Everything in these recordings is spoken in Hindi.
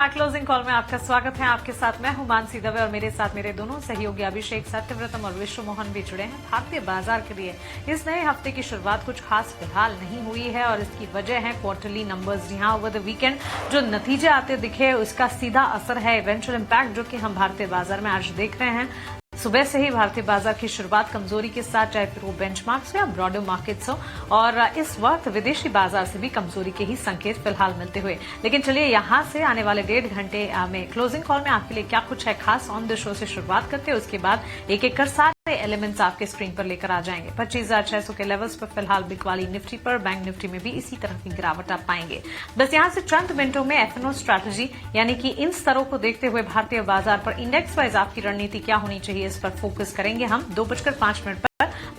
क्लोजिंग कॉल में आपका स्वागत है। आपके साथ मैं हूं मानसी दवे और मेरे साथ मेरे दोनों सहयोगी अभिषेक सत्यव्रतम और विश्व मोहन भी जुड़े हैं। भारतीय बाजार के लिए इस नए हफ्ते की शुरुआत कुछ खास फिलहाल नहीं हुई है और इसकी वजह है क्वार्टरली नंबर्स। जी हां, ओवर द वीकेंड जो नतीजे आते दिखे उसका सीधा असर है इवेंचुअल इम्पैक्ट, जो कि हम भारतीय बाजार में आज देख रहे हैं। सुबह से ही भारतीय बाजार की शुरुआत कमजोरी के साथ, चाहे फिर वो बेंचमार्क्स हो या ब्रॉडर मार्केट्स हो, और इस वक्त विदेशी बाजार से भी कमजोरी के ही संकेत फिलहाल मिलते हुए। लेकिन चलिए यहां से आने वाले 1.5 घंटे में क्लोजिंग कॉल में आपके लिए क्या कुछ है खास ऑन द शो से शुरुआत करते हैं। उसके बाद एक एक कर सारे एलिमेंट्स आपके स्क्रीन पर लेकर आ जाएंगे। 25,600 के लेवल्स पर फिलहाल बिक वाली निफ्टी पर, बैंक निफ्टी में भी इसी तरह की गिरावट आप पाएंगे। बस यहां से चंद मिनटों में एफएनओ स्ट्रैटेजी यानी कि इन स्तरों को देखते हुए भारतीय बाजार पर इंडेक्स वाइज आपकी रणनीति क्या होनी चाहिए, इस पर फोकस करेंगे हम। 2:05 पर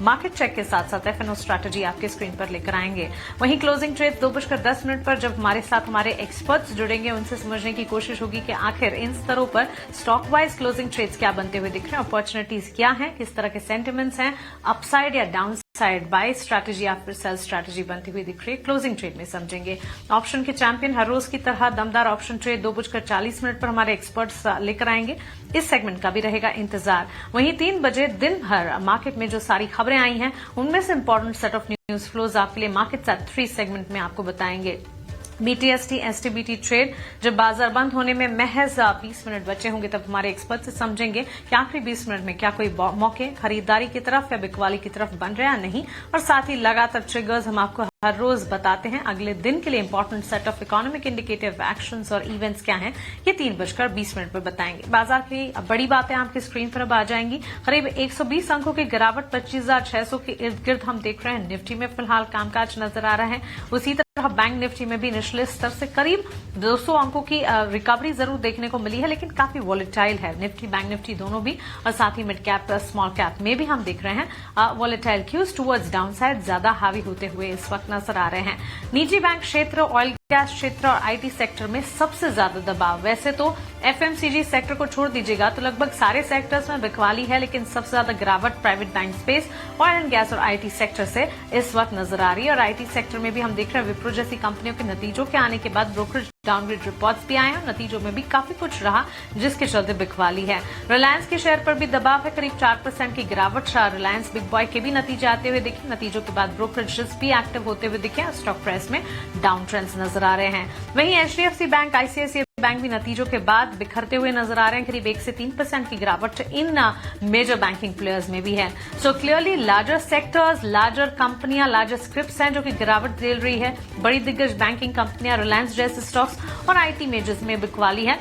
मार्केट चेक के साथ साथ एफएनओ स्ट्रैटेजी आपके स्क्रीन पर लेकर आएंगे। वहीं क्लोजिंग ट्रेड्स 2:10 पर जब हमारे साथ हमारे एक्सपर्ट्स जुड़ेंगे, उनसे समझने की कोशिश होगी कि आखिर इन स्तरों पर स्टॉक वाइज क्लोजिंग ट्रेड्स क्या बनते हुए दिख रहे हैं, अपॉर्चुनिटीज क्या हैं, किस तरह के सेंटिमेंट्स हैं, अपसाइड या डाउन साइड बाय स्ट्रैटेजी या फिर सेल स्ट्रैटेजी बनती हुई दिख रही है। क्लोजिंग ट्रेड में समझेंगे। ऑप्शन के चैंपियन हर रोज की तरह दमदार ऑप्शन ट्रेड 2:40 पर हमारे एक्सपर्ट्स लेकर आएंगे। इस सेगमेंट का भी रहेगा इंतजार। वहीं 3 बजे दिन भर मार्केट में जो सारी खबरें आई हैं उनमें से important set of news flows आपके लिए मार्केट एट 3 सेगमेंट में आपको बताएंगे। बीटीएसटी एसटीबीटी ट्रेड जब बाजार बंद होने में महज 20 मिनट बचे होंगे तब हमारे एक्सपर्ट से समझेंगे कि आखिरी 20 मिनट में क्या कोई मौके खरीदारी की तरफ या बिकवाली की तरफ बन रहे हैं नहीं, और साथ ही लगातार ट्रिगर्स हम आपको हर रोज बताते हैं। अगले दिन के लिए important set of economic indicative actions और इवेंट्स क्या हैं, ये 3:20 पर बताएंगे। बाजार की बड़ी बातें आपकी स्क्रीन पर अब आ जाएंगी। करीब 120 अंकों की गिरावट 25,600 के इर्द गिर्द हम देख रहे हैं। निफ्टी में फिलहाल कामकाज नजर आ रहा है। उसी तरह बैंक निफ्टी में भी निचले स्तर से करीब 200 अंकों की रिकवरी जरूर देखने को मिली है, लेकिन काफी वॉलेटाइल है निफ्टी बैंक निफ्टी दोनों भी, और साथ ही मिड कैप स्मॉल कैप में भी हम देख रहे हैं volatile cues towards downside ज्यादा हावी होते हुए इस वक्त नजर आ रहे हैं। निजी बैंक क्षेत्र, ऑयल गैस क्षेत्र और आईटी सेक्टर में सबसे ज्यादा दबाव। वैसे तो एफएमसीजी सेक्टर को छोड़ दीजिएगा तो लगभग सारे सेक्टर्स में बिकवाली है, लेकिन सबसे ज्यादा गिरावट private bank space, oil and gas और आईटी सेक्टर से इस वक्त नजर आ रही है। और आईटी सेक्टर में भी हम देख रहे हैं विप्रो जैसी कंपनियों के नतीजों के आने के बाद ब्रोकरेज डाउनग्रेड रिपोर्ट्स भी आए हैं। नतीजों में भी काफी कुछ रहा जिसके चलते बिकवाली है। रिलायंस के शेयर पर भी दबाव है, करीब 4% की गिरावट। रिलायंस बिग बॉय के भी नतीजे आते हुए दिखे, नतीजों के बाद ब्रोकरेजेस भी एक्टिव होते हुए दिखे, स्टॉक प्राइस में डाउन ट्रेंड्स नजर आ रहे हैं। वहीं एचडीएफसी बैंक, आईसीआईसीआई बैंक भी नतीजों के बाद बिखरते हुए नजर आ रहे हैं। करीब 1 से 3% की गिरावट इन मेजर बैंकिंग प्लेयर्स में भी है। So clearly larger sectors, larger कंपनियां, लार्जर स्क्रिप्ट्स हैं जो कि गिरावट झेल रही है। बड़ी दिग्गज बैंकिंग कंपनियां, रिलायंस जैसे स्टॉक्स और आईटी मेजर्स में बिकवाली है,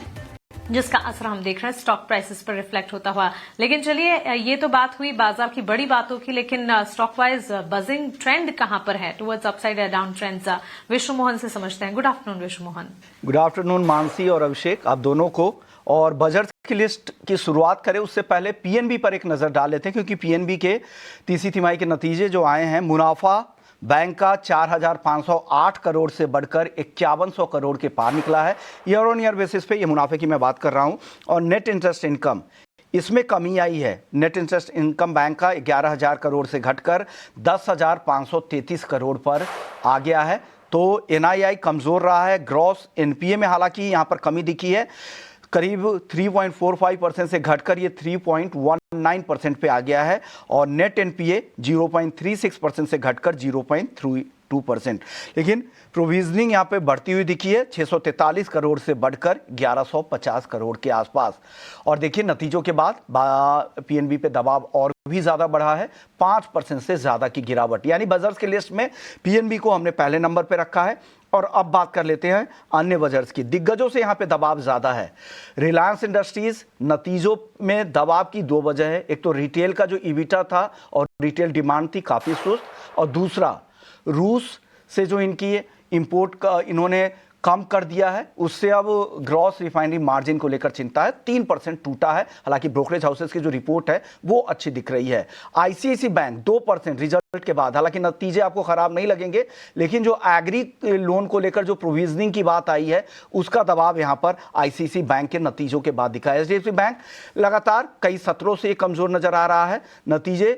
जिसका असर हम देख रहे हैं स्टॉक प्राइसेस पर रिफ्लेक्ट होता हुआ। लेकिन चलिए ये तो बात हुई बाजार की बड़ी बातों की, लेकिन स्टॉक वाइज बजिंग ट्रेंड कहां पर है, टुवर्ड्स अपसाइड या डाउन ट्रेंड्स, विश्व मोहन से समझते हैं। गुड आफ्टरनून विश्व मोहन। गुड आफ्टरनून मानसी और अभिषेक, आप दोनों को। और बजट की लिस्ट की शुरुआत करें उससे पहले पीएनबी पर एक नजर डाल लेते हैं, क्योंकि पीएनबी के तीसरी तिमाही के नतीजे जो आए हैं, मुनाफा बैंक का 4,508 करोड़ से बढ़कर 5,100 करोड़ के पार निकला है। ईयर ऑन ईयर बेसिस पे ये मुनाफे की मैं बात कर रहा हूं। और नेट इंटरेस्ट इनकम, इसमें कमी आई है। नेट इंटरेस्ट इनकम बैंक का 11,000 करोड़ से घटकर 10,533 करोड़ पर आ गया है। तो एनआईआई कमजोर रहा है। ग्रॉस एनपीए में हालांकि यहां पर कमी दिखी है, करीब 3.45% से घटकर ये 3.19% पे आ गया है। और नेट एनपीए 0.36% से घटकर 0.32%। लेकिन प्रोविजनिंग यहाँ पे बढ़ती हुई दिखी है, 643 करोड़ से बढ़कर 1150 करोड़ के आसपास। और देखिए नतीजों के बाद पीएनबी पे दबाव और भी ज्यादा बढ़ा है, 5% से ज्यादा की गिरावट। यानी बजर्स की लिस्ट में पीएनबी को हमने पहले नंबर पे रखा है। और अब बात कर लेते हैं अन्य बजर्स की। दिग्गजों से यहां पे दबाव ज्यादा है। रिलायंस इंडस्ट्रीज, नतीजों में दबाव की 2 वजह है। एक तो रिटेल का जो ईबिटा था और रिटेल डिमांड थी काफी सुस्त, और दूसरा रूस से जो इनकी इंपोर्ट का इन्होंने कम कर दिया है, उससे अब ग्रॉस रिफाइनरी मार्जिन को लेकर चिंता है। 3% टूटा है। हालांकि ब्रोकरेज हाउसेस की जो रिपोर्ट है वो अच्छी दिख रही है। आईसीआईसीआई बैंक 2% रिजर्व के बाद, हालांकि नतीजे आपको खराब नहीं लगेंगे, लेकिन जो एग्री लोन को लेकर जो प्रोविजनिंग की बात आई है उसका दबाव यहां पर आईसीसी बैंक के नतीजों के बाद दिखा है। एचडीएफसी बैंक लगातार कई सत्रों से कमजोर नजर आ रहा है, नतीजे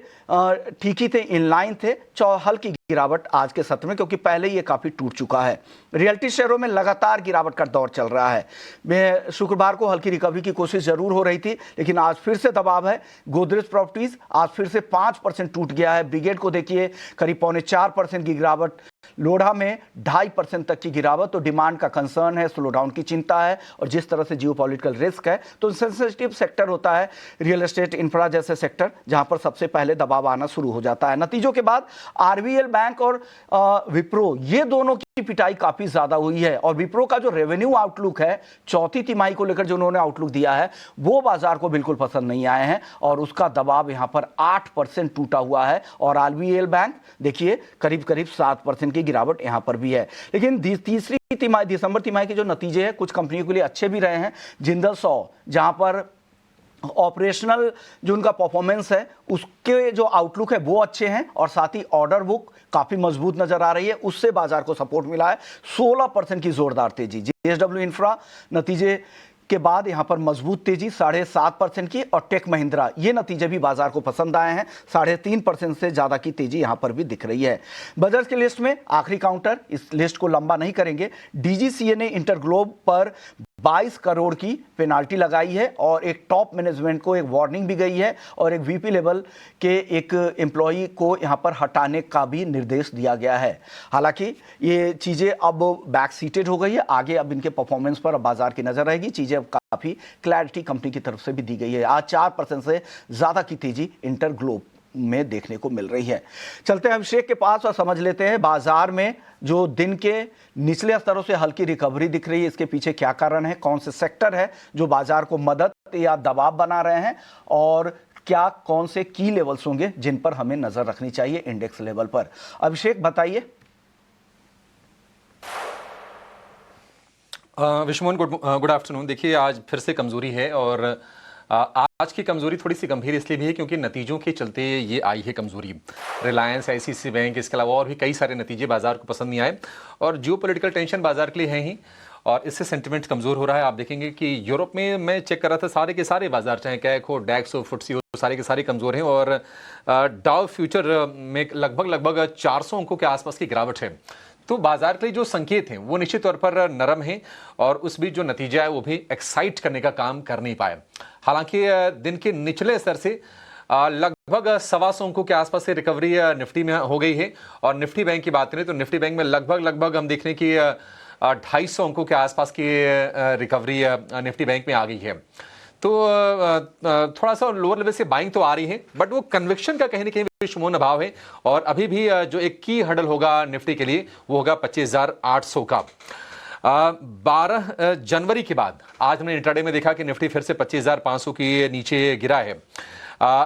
ठीक ही थे, इनलाइन थे, हल्की गिरावट आज के सत्र में, क्योंकि पहले ये काफी टूट चुका है। रियल्टी शेयरों में लगातार गिरावट का दौर चल रहा है। शुक्रवार को हल्की रिकवरी की कोशिश जरूर हो रही थी, लेकिन आज फिर से दबाव है। गोदरेज प्रॉपर्टीज आज फिर से 5% टूट गया है। ब्रिगेड को देखिए करीब 4.25% की गिरावट, लोढ़ा में 2.5% तक की गिरावट। तो डिमांड का कंसर्न है, स्लोडाउन की चिंता है, और जिस तरह से जियोपॉलिटिकल रिस्क है, तो सेंसिटिव सेक्टर होता है रियल एस्टेट, इंफ्रा जैसे सेक्टर, जहां पर सबसे पहले दबाव आना शुरू हो जाता है। नतीजों के बाद आरबीएल बैंक और विप्रो, ये दोनों की पिटाई काफी ज्यादा हुई है। और विप्रो का जो रेवेन्यू आउटलुक है, चौथी तिमाही को लेकर जो उन्होंने आउटलुक दिया है, वो बाजार को बिल्कुल पसंद नहीं आए हैं, और उसका दबाव यहां पर 8% टूटा हुआ है। और आरबीएल बैंक देखिए करीब 7% की गिरावट यहां पर भी है। लेकिन तीसरी तिमाही, दिसंबर तिमाही के जो नतीजे हैं कुछ कंपनियों के लिए अच्छे भी रहे हैं। जिंदल 100, जहां पर ऑपरेशनल जो उनका परफॉर्मेंस है, उसके जो आउटलुक है वो अच्छे हैं, और साथ ही ऑर्डर बुक काफी मजबूत नजर आ रही है, उससे बाजार को सपोर्ट मिला है। 16% की जोरदार तेजी। जेएसडब्ल्यू इंफ्रा नतीजे के बाद यहां पर मजबूत तेजी 7.5% की, और टेक महिंद्रा, ये नतीजे भी बाजार को पसंद आए हैं, 3.5% से ज्यादा की तेजी यहां पर भी दिख रही है। बजट की लिस्ट में आखिरी काउंटर, इस लिस्ट को लंबा नहीं करेंगे, डीजीसीए ने इंटरग्लोब पर 22 करोड़ की पेनाल्टी लगाई है, और एक टॉप मैनेजमेंट को एक वार्निंग भी गई है, और एक वीपी लेवल के एक एम्प्लॉई को यहां पर हटाने का भी निर्देश दिया गया है। हालांकि ये चीजें अब बैक सीटेड हो गई है, आगे अब इनके परफॉर्मेंस पर अब बाजार की नजर रहेगी। चीजें अब काफी क्लैरिटी कंपनी की तरफ से भी दी गई है। आज 4% से ज्यादा की तेजी इंटरग्लोब में देखने को मिल रही है। चलते हैं अभिषेक के पास और समझ लेते हैं बाजार में जो दिन के निचले स्तरों से हल्की रिकवरी दिख रही है, इसके पीछे क्या कारण है, कौन से सेक्टर है जो बाजार को मदद या दबाव बना रहे हैं, और क्या कौन से की लेवल्स होंगे जिन पर हमें नजर रखनी चाहिए इंडेक्स लेवल पर। अभिषेक बताइए। Vishwamohan, good afternoon. देखिए आज फिर से कमजोरी है, और आज की कमजोरी थोड़ी सी गंभीर इसलिए भी है क्योंकि नतीजों के चलते ये आई है कमजोरी। रिलायंस, आईसीसी बैंक, इसके अलावा और भी कई सारे नतीजे बाजार को पसंद नहीं आए, और जियोपॉलिटिकल टेंशन बाजार के लिए है ही, और इससे सेंटिमेंट कमजोर हो रहा है। आप देखेंगे कि यूरोप में मैं चेक कर रहा था, सारे के सारे बाजार, चाहे कैक हो, डैक्स हो, फुट्सी हो, सारे के सारे कमजोर हैं, और डाउ फ्यूचर में लगभग 400 अंकों के आसपास की गिरावट है। तो बाजार के लिए जो संकेत हैं वो निश्चित तौर पर नरम हैं, और उस बीच जो नतीजा है वो भी एक्साइट करने का काम कर नहीं पाए। हालांकि दिन के निचले स्तर से लगभग 125 अंकों के आसपास से रिकवरी निफ्टी में हो गई है, और निफ्टी बैंक की बात करें तो निफ्टी बैंक में लगभग हम देख रहे हैं कि 250 अंकों के आसपास की रिकवरी निफ्टी बैंक में आ गई है। तो थोड़ा सा लोअर लेवल से बाइंग तो आ रही है, बट वो कन्विक्शन का कहीं ना कहीं विश्वमोहन अभाव है, और अभी भी जो एक की हडल होगा निफ्टी के लिए वो होगा 25,800 का। 12 जनवरी के बाद आज हमने इंट्राडे में देखा कि निफ्टी फिर से 25,500 के नीचे गिरा है।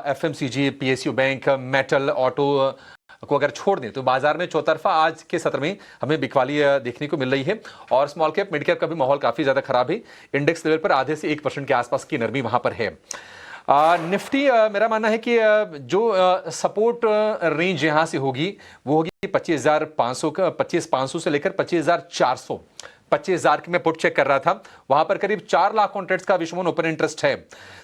FMCG, PSU bank, metal, auto को अगर छोड़ दें तो बाजार में चौतरफा आज के सत्र में हमें बिकवाली देखने को मिल रही है, और स्मॉल कैप मिड कैप का भी माहौल काफी ज्यादा खराब है। इंडेक्स लेवल पर आधे से 1% के आसपास की नरमी वहां पर है। निफ्टी मेरा मानना है कि जो सपोर्ट रेंज यहां से होगी वो होगी 25,500 का, 25,500 से लेकर 25,400। 25,000 की मैं पुट चेक कर रहा था, वहां पर करीब 4 लाख कॉन्ट्रैक्ट्स का विश्वमोहन ओपन इंटरेस्ट है,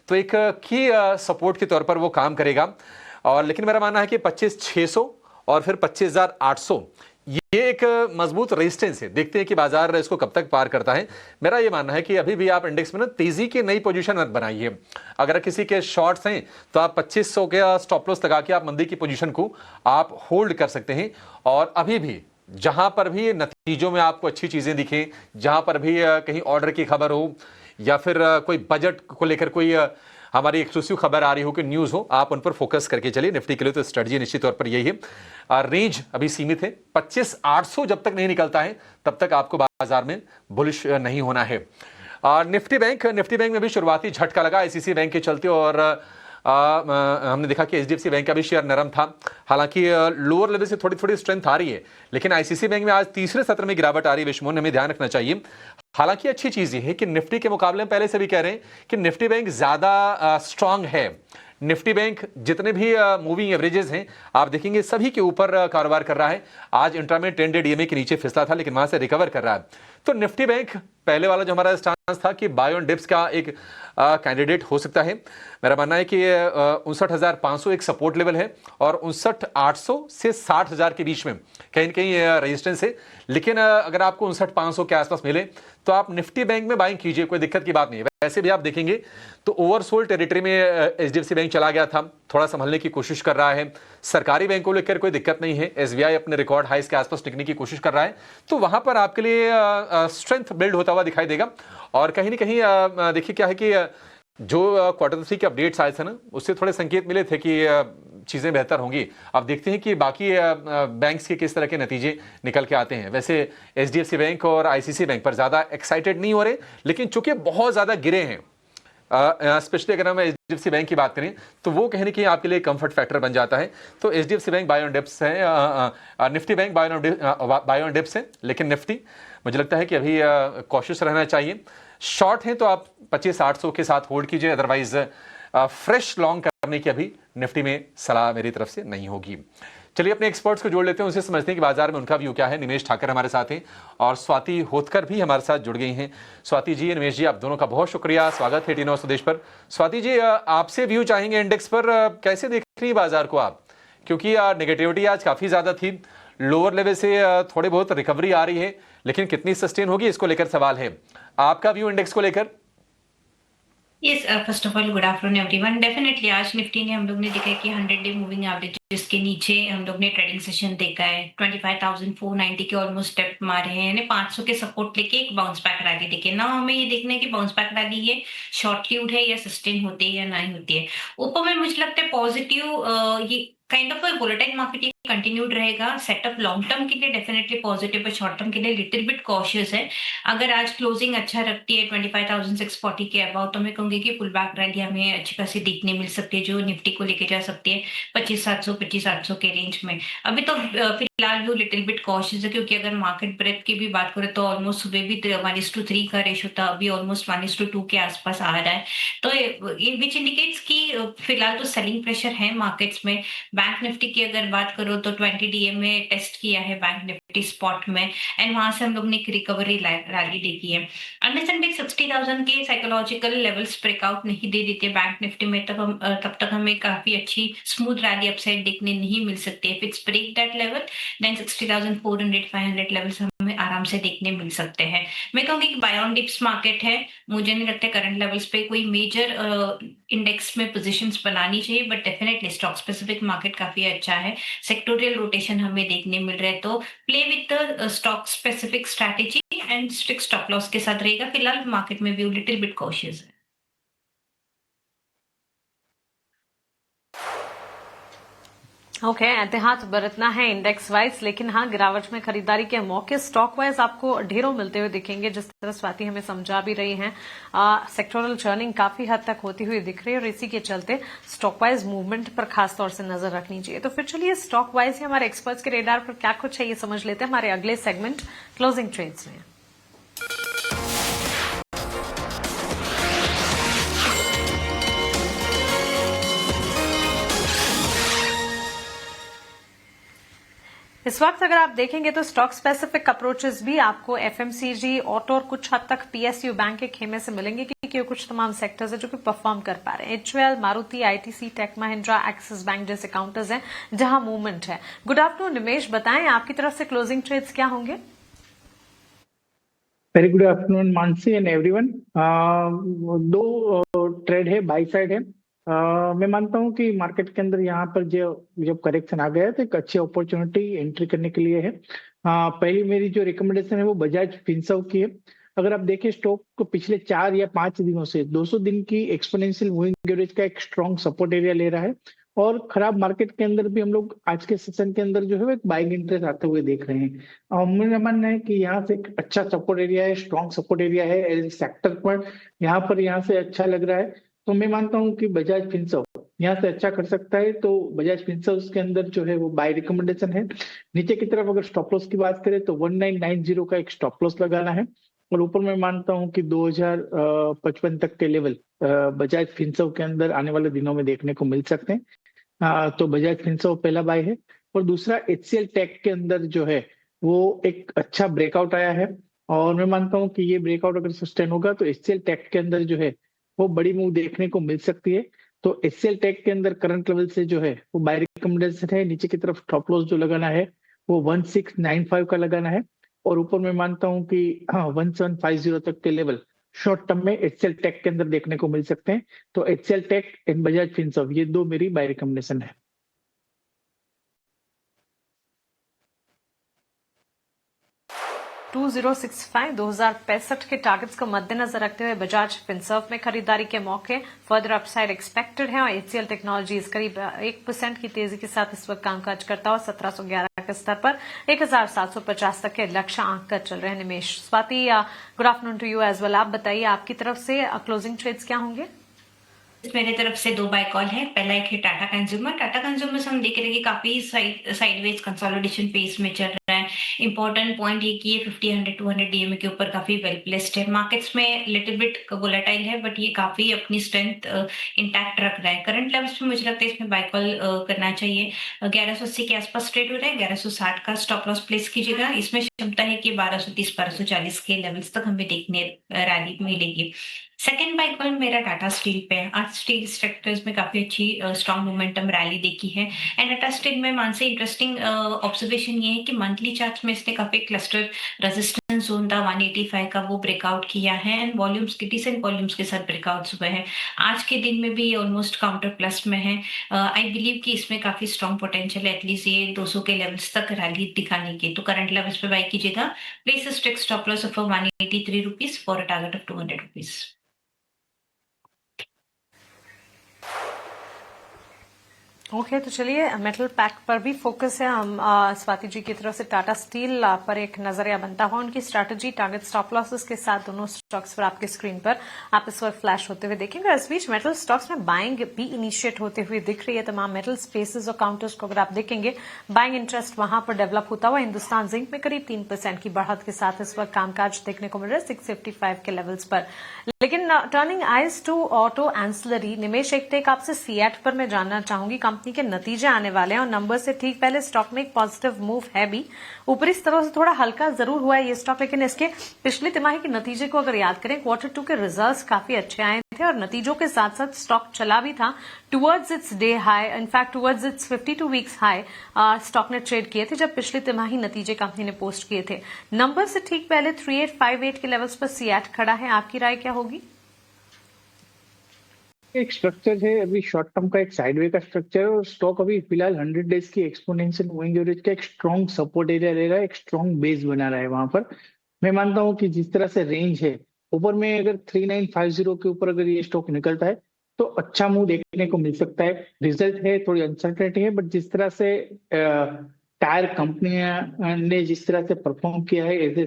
तो एक की सपोर्ट के तौर पर वो काम करेगा। और लेकिन मेरा मानना है कि 25,600 और फिर 25,800 ये एक मजबूत रेजिस्टेंस है। देखते हैं कि बाजार इसको कब तक पार करता है। मेरा ये मानना है कि अभी भी आप इंडेक्स में ना तेजी की नई पोजीशन मत बनाइए। अगर किसी के शॉर्ट्स हैं तो आप 2500 के स्टॉप लॉस लगा के आप मंदी की पोजीशन को आप होल्ड कर सकते हैं, और अभी भी जहां पर भी नतीजों में आपको अच्छी चीजें दिखें, जहां पर भी कहीं ऑर्डर की खबर हो, या फिर कोई बजट को लेकर कोई हमारी एक्सक्लूसिव खबर आ रही हो कि न्यूज हो, आप उन पर फोकस करके चलिए। निफ्टी के लिए तो स्ट्रेटजी निश्चित तौर पर यही है। रेंज अभी सीमित है, 25,800 जब तक नहीं निकलता है तब तक आपको बाजार में बुलिश नहीं होना है। निफ्टी बैंक में भी शुरुआती झटका लगा आईसीसी बैंक के चलते, और हमने देखा कि एचडीएफसी बैंक का भी शेयर नरम था। हालांकि लोअर लेवल से थोड़ी थोड़ी स्ट्रेंथ आ रही है, लेकिन आईसीसी बैंक में आज तीसरे सत्र में गिरावट आ रही है। विश्वमोहन, हमें ध्यान रखना चाहिए। हालांकि अच्छी चीज ये है कि निफ्टी के मुकाबले में पहले से भी कह रहे हैं कि निफ्टी बैंक ज्यादा स्ट्रांग है। निफ्टी बैंक जितने भी मूविंग एवरेजेस हैं आप देखेंगे सभी के ऊपर कारोबार कर रहा है। आज इंट्रा में 10 डे डीएमए के नीचे फिसला था लेकिन वहां से रिकवर कर रहा है। तो निफ्टी बैंक पहले वाला जो हमारा स्टांस था कि बाय ऑन डिप्स का एक कैंडिडेट हो सकता है। मेरा मानना है कि 59,500 एक सपोर्ट लेवल है और 59,800 से 60,000 के बीच में कहीं न कहीं रेजिस्टेंस है। लेकिन अगर आपको 59,500 के आसपास मिले तो आप निफ्टी बैंक में बाइंग कीजिए, कोई दिक्कत की बात नहीं है। वैसे भी आप देखेंगे तो ओवरसोल्ड टेरिटरी में एचडीएफसी बैंक चला गया था, थोड़ा संभलने की कोशिश कर रहा है। सरकारी बैंक को लेकर कोई दिक्कत नहीं है, एसबीआई अपने रिकॉर्ड हाइस के आसपास टिकने की कोशिश कर रहा है। तो वहां पर आपके लिए स्ट्रेंथ बिल्ड होता हुआ दिखाई देगा। और कहीं ना कहीं देखिए क्या है कि जो क्वार्टर 3 के अपडेट्स आए थे ना, उससे थोड़े संकेत मिले थे कि चीज़ें बेहतर होंगी। अब देखते हैं कि बाकी बैंक्स के किस तरह के नतीजे निकल के आते हैं। वैसे एचडीएफसी बैंक और आईसीसी बैंक पर ज़्यादा एक्साइटेड नहीं हो रहे, लेकिन चूंकि बहुत ज़्यादा गिरे हैं, स्पेशली अगर हम एचडीएफसी बैंक की बात करें तो वो कहीं ना कहीं आपके लिए कंफर्ट फैक्टर बन जाता है। तो HDFC bank buy on dips है, Nifty bank buy on dips है, लेकिन निफ्टी मुझे लगता है कि अभी कॉशियस रहना चाहिए। शॉर्ट हैं तो आप 25,800 के साथ होल्ड कीजिए, अदरवाइज फ्रेश लॉन्ग करने की अभी निफ्टी में सलाह मेरी तरफ से नहीं होगी। चलिए अपने एक्सपर्ट्स को जोड़ लेते हैं, उनसे समझते हैं कि बाजार में उनका व्यू क्या है। निमेश ठाकर हमारे साथ हैं और स्वाति होतकर भी हमारे साथ जुड़ गई हैं। स्वाति जी, निमेश जी, आप दोनों का बहुत शुक्रिया, स्वागत है टी9 स्वदेश पर। स्वाति जी, आपसे व्यू चाहेंगे इंडेक्स पर, कैसे देख रही है बाजार को आप? क्योंकि नेगेटिविटी आज काफी ज्यादा थी, लोअर लेवल से थोड़ी बहुत रिकवरी आ रही है, लेकिन कितनी सस्टेन होगी इसको लेकर सवाल है। आपका व्यू इंडेक्स को लेकर? Yes, first of all good afternoon everyone. Definitely आज निफ्टी ने हम लोग ने देखा है कि 100 डे मूविंग एवरेजेस के नीचे हम लोग ने ट्रेडिंग सेशन देखा है। 25,490 के ऑलमोस्ट स्टेप मारे हैं, यानी 500 के सपोर्ट लेके एक बाउंस बैक रैली देखे ना। हमें ये देखना है कि बाउंस बैक रैली ये शॉर्ट ल्यूड है या सस्टेन होती है या नहीं होती है। ऊपर में मुझे लगता है पॉजिटिव, ये kind of volatile market continued रहेगा। सेटअप लॉन्ग टर्म के लिए डेफिनेटली पॉजिटिव है, शॉर्ट टर्म के लिए लिटिल बिट कॉशियस है। अगर आज क्लोजिंग अच्छा रखती है 25,640 के अबाउ, तो मैं कहूंगी कि पुल बैक रैली हमें अच्छी खासी देखने मिल सकती है, जो निफ्टी को लेके जा सकती है 25,700 25,800 के रेंज में। अभी तो फिलहाल वो लिटिल बिट कॉशियस है, क्योंकि अगर मार्केट ब्रेथ की भी बात करें तो ऑलमोस्ट सुबह भी 1:3 का रेशो था, अभी ऑलमोस्ट 1:2 के आसपास आ रहा है। तो विच इंडिकेट्स की फिलहाल तो सेलिंग प्रेशर है मार्केट्स में। बैंक निफ्टी की अगर बात करो तो 20 डीएम में टेस्ट किया है बैंक निफ्टी स्पॉट में, एंड वहां से हम लोग ने एक रिकवरी रैली देखी है। अंडरस्टैंड 60,000 के साइकोलॉजिकल लेवल्स ब्रेकआउट नहीं दे देते बैंक निफ्टी में, तब तक हमें काफी अच्छी स्मूथ रैली अपसाइड देखने नहीं मिल सकती है। If it's break that level then 60,400 500 levels हमें आराम से देखने मिल सकते हैं। मैं कहूंगी कि बाय ऑन डिप्स मार्केट है, मुझे नहीं लगता करंट लेवल्स पे कोई मेजर इंडेक्स में पोजीशंस बनानी चाहिए, but definitely stock specific market काफी अच्छा है। सेक्टोरियल रोटेशन हमें देखने मिल रहा है, तो play with the stock specific strategy and strict stop loss के साथ रहेगा। फिलहाल मार्केट में व्यू लिटिल बिट कॉशियस है। ओके, एहतियात बरतना है इंडेक्स वाइज, लेकिन हाँ गिरावट में खरीदारी के मौके स्टॉक वाइज आपको ढेरों मिलते हुए दिखेंगे। जिस तरह स्वाति हमें समझा भी रही हैं, सेक्टोरल चर्निंग काफी हद तक होती हुई दिख रही है और इसी के चलते स्टॉक वाइज मूवमेंट पर खास तौर से नजर रखनी चाहिए। तो फिर चलिए स्टॉक वाइज ही हमारे एक्सपर्ट्स के रेडार पर क्या कुछ है ये समझ लेते हैं हमारे अगले सेगमेंट क्लोजिंग ट्रेड्स में। इस वक्त अगर आप देखेंगे तो स्टॉक स्पेसिफिक अप्रोचेस भी आपको एफएमसीजी, ऑटो और कुछ हद तक पीएसयू बैंक के खेमे से मिलेंगे, क्योंकि कुछ तमाम सेक्टर्स है जो कि परफॉर्म कर पा रहे हैं। HUL, Maruti, ITC, Tech Mahindra, Axis Bank जैसे काउंटर्स हैं जहां मूवमेंट है। गुड आफ्टरनून निमेश, बताएं आपकी तरफ से क्लोजिंग ट्रेड्स क्या होंगे? Very good afternoon Mansi and everyone. दो ट्रेड है, बाई साइड है। मैं मानता हूं कि मार्केट के अंदर यहाँ पर जब करेक्शन आ गया है तो एक अच्छी अपॉर्चुनिटी एंट्री करने के लिए है। पहली मेरी जो रिकमेंडेशन है वो बजाज फिनसर्व की है। अगर आप देखें स्टॉक को पिछले 4 या 5 दिनों से 200 दिन की एक्सपोनेंशियल मूविंग एवरेज का एक स्ट्रॉन्ग सपोर्ट एरिया ले रहा है, और खराब मार्केट के अंदर भी हम लोग आज के सेशन के अंदर जो है एक बाइंग इंटरेस्ट आते हुए देख रहे हैं। मेरा मानना है कि यहाँ से एक अच्छा सपोर्ट एरिया है, स्ट्रॉन्ग सपोर्ट एरिया है सेक्टर पर, यहाँ से अच्छा लग रहा है। तो मैं मानता हूँ कि बजाज फिनसर्व यहाँ से अच्छा कर सकता है। तो बजाज फिनसर्व के अंदर जो है वो बाय रिकमेंडेशन है। नीचे की तरफ अगर स्टॉप लॉस की बात करें तो 1990 का एक स्टॉप लॉस लगाना है, और ऊपर मैं मानता हूं कि 2055 तक के लेवल बजाज फिनसर्व के अंदर आने वाले दिनों में देखने को मिल सकते हैं। तो बजाज फिनसर्व पहला बाय है। और दूसरा HCL टेक के अंदर जो है वो एक अच्छा ब्रेकआउट आया है, और मैं मानता हूं कि ये ब्रेकआउट अगर सस्टेन होगा तो HCL टेक के अंदर जो है वो बड़ी मूव देखने को मिल सकती है। तो HCL टेक के अंदर करंट लेवल से जो है वो बाय रिकमेंडेशन है। नीचे की तरफ स्टॉप लॉस जो लगाना है वो 1695 का लगाना है, और ऊपर मैं मानता हूं कि 1750 तक के लेवल शॉर्ट टर्म में HCL टेक के अंदर देखने को मिल सकते हैं। तो HCL Tech and Bajaj Finserv ये दो मेरी बाय रिकमेंडेशन है। 2065 के टारगेट्स को मद्देनजर रखते हुए बजाज फिनसर्व में खरीदारी के मौके फर्दर अपसाइड एक्सपेक्टेड है और HCL टेक्नोलॉजीज करीब 1% की तेजी के साथ इस वक्त कामकाज करता हुआ 1711 के स्तर पर 1750 तक के लक्ष्य आंक कर चल रहे हैं। Nimesh, Swati, good afternoon to you as well. आप बताइए आपकी तरफ से क्लोजिंग ट्रेड्स क्या होंगे? मेरे तरफ से 2 बाय कॉल है। पहला एक है टाटा कंज्यूमर। टाटा कंज्यूमर से हम देख रहे हैं कि काफी साइडवेज कंसोलिडेशन पेस में चल रहा है। इंपॉर्टेंट पॉइंट ये कि ये 50, 100, 200 डीएमए के ऊपर काफी वेल प्लेस्ड है। मार्केट्स में लिटिल बिट वोलेटाइल है, बट ये काफी अपनी स्ट्रेंथ इंटैक्ट रख रहा है। करंट लेवल्स पे मुझे लगता है इसमें बाय कॉल करना चाहिए। 1180 के आसपास ट्रेड हो रहा है। 1160 का स्टॉप लॉस प्लेस कीजिएगा। इसमें क्षमता है कि 1230, 1240 के लेवल्स तक हमें देखने रैली मिलेगी। सेकेंड बाय कॉल मेरा टाटा स्टील पे है। आज स्टील सेक्टर्स में काफी अच्छी स्ट्रॉन्ग मोमेंटम रैली देखी है। एंड टाटा स्टील में मान से इंटरेस्टिंग ऑब्जर्वेशन ये है कि मंथली चार्ट्स में इसने काफी क्लस्टर रेजिस्टेंस जोन था 185 का, वो ब्रेकआउट किया है एंड वॉल्यूम्स के डिसेंट वॉल्यूम्स के साथ ब्रेकआउट्स हुए हैं। आज के दिन में भी ये ऑलमोस्ट काउंटर प्लस में है। आई बिलीव कि इसमें काफी स्ट्रॉन्ग पोटेंशियल है एटलीस्ट ये 200 के लेवल्स तक रैली दिखाने के। तो करंट लेवल्स पे बाय कीजिएगा। Place a strict stop loss of 183 rupees for a target of 200 rupees. Okay, तो चलिए मेटल पैक पर भी फोकस है। हम स्वाति जी की तरफ से टाटा स्टील पर एक नजरिया बनता हुआ उनकी स्ट्रैटेजी टारगेट स्टॉप लॉसेस के साथ दोनों स्टॉक्स पर आपके स्क्रीन पर आप इस वक्त फ्लैश होते हुए देखेंगे। इस बीच मेटल स्टॉक्स में बाइंग भी इनिशिएट होते हुए दिख रही है। तमाम मेटल स्पेसेस और काउंटर्स को अगर आप देखेंगे बाइंग इंटरेस्ट वहां पर डेवलप होता हुआ हिंदुस्तान जिंक में करीब 3% की बढ़त के साथ इस वक्त कामकाज देखने को मिल रहा है 655 के लेवल्स पर। लेकिन turning eyes to auto ancillary, Nimesh एक टेक आपसे सीएट पर मैं जानना चाहूंगी। कंपनी के नतीजे आने वाले हैं और नंबर से ठीक पहले स्टॉक में एक पॉजिटिव मूव है भी। ऊपरी स्तरों से थोड़ा हल्का जरूर हुआ है ये स्टॉक, लेकिन इसके पिछली तिमाही के नतीजे को अगर याद करें Q2 के रिजल्ट्स काफी अच्छे आए थे और नतीजों के साथ साथ स्टॉक चला भी था towards it's day high, in fact towards it's 52 weeks high stock ने ट्रेड किए थे जब पिछली तिमाही नतीजे कंपनी ने पोस्ट किए थे। नंबर से ठीक पहले 3858 के लेवल्स पर सीएट खड़ा है, आपकी राय क्या होगी? एक स्ट्रक्चर है अभी शॉर्ट टर्म का, एक साइडवे का स्ट्रक्चर है और स्टॉक अभी फिलहाल 100 डेज की एक्सपोनेंशियल मूविंग एवरेज का एक स्ट्रॉन्ग सपोर्ट एरिया ले रहा है, एक स्ट्रॉन्ग बेस बना रहा है वहां पर। मैं मानता हूं कि जिस तरह से रेंज है ऊपर में अगर 3950 के ऊपर अगर ये स्टॉक निकलता है तो अच्छा मूव देखने को मिल सकता है। रिजल्ट है, थोड़ी अनसर्टेनिटी है, बट जिस तरह से टायर कंपनियां ने जिस तरह से परफॉर्म किया है एज ए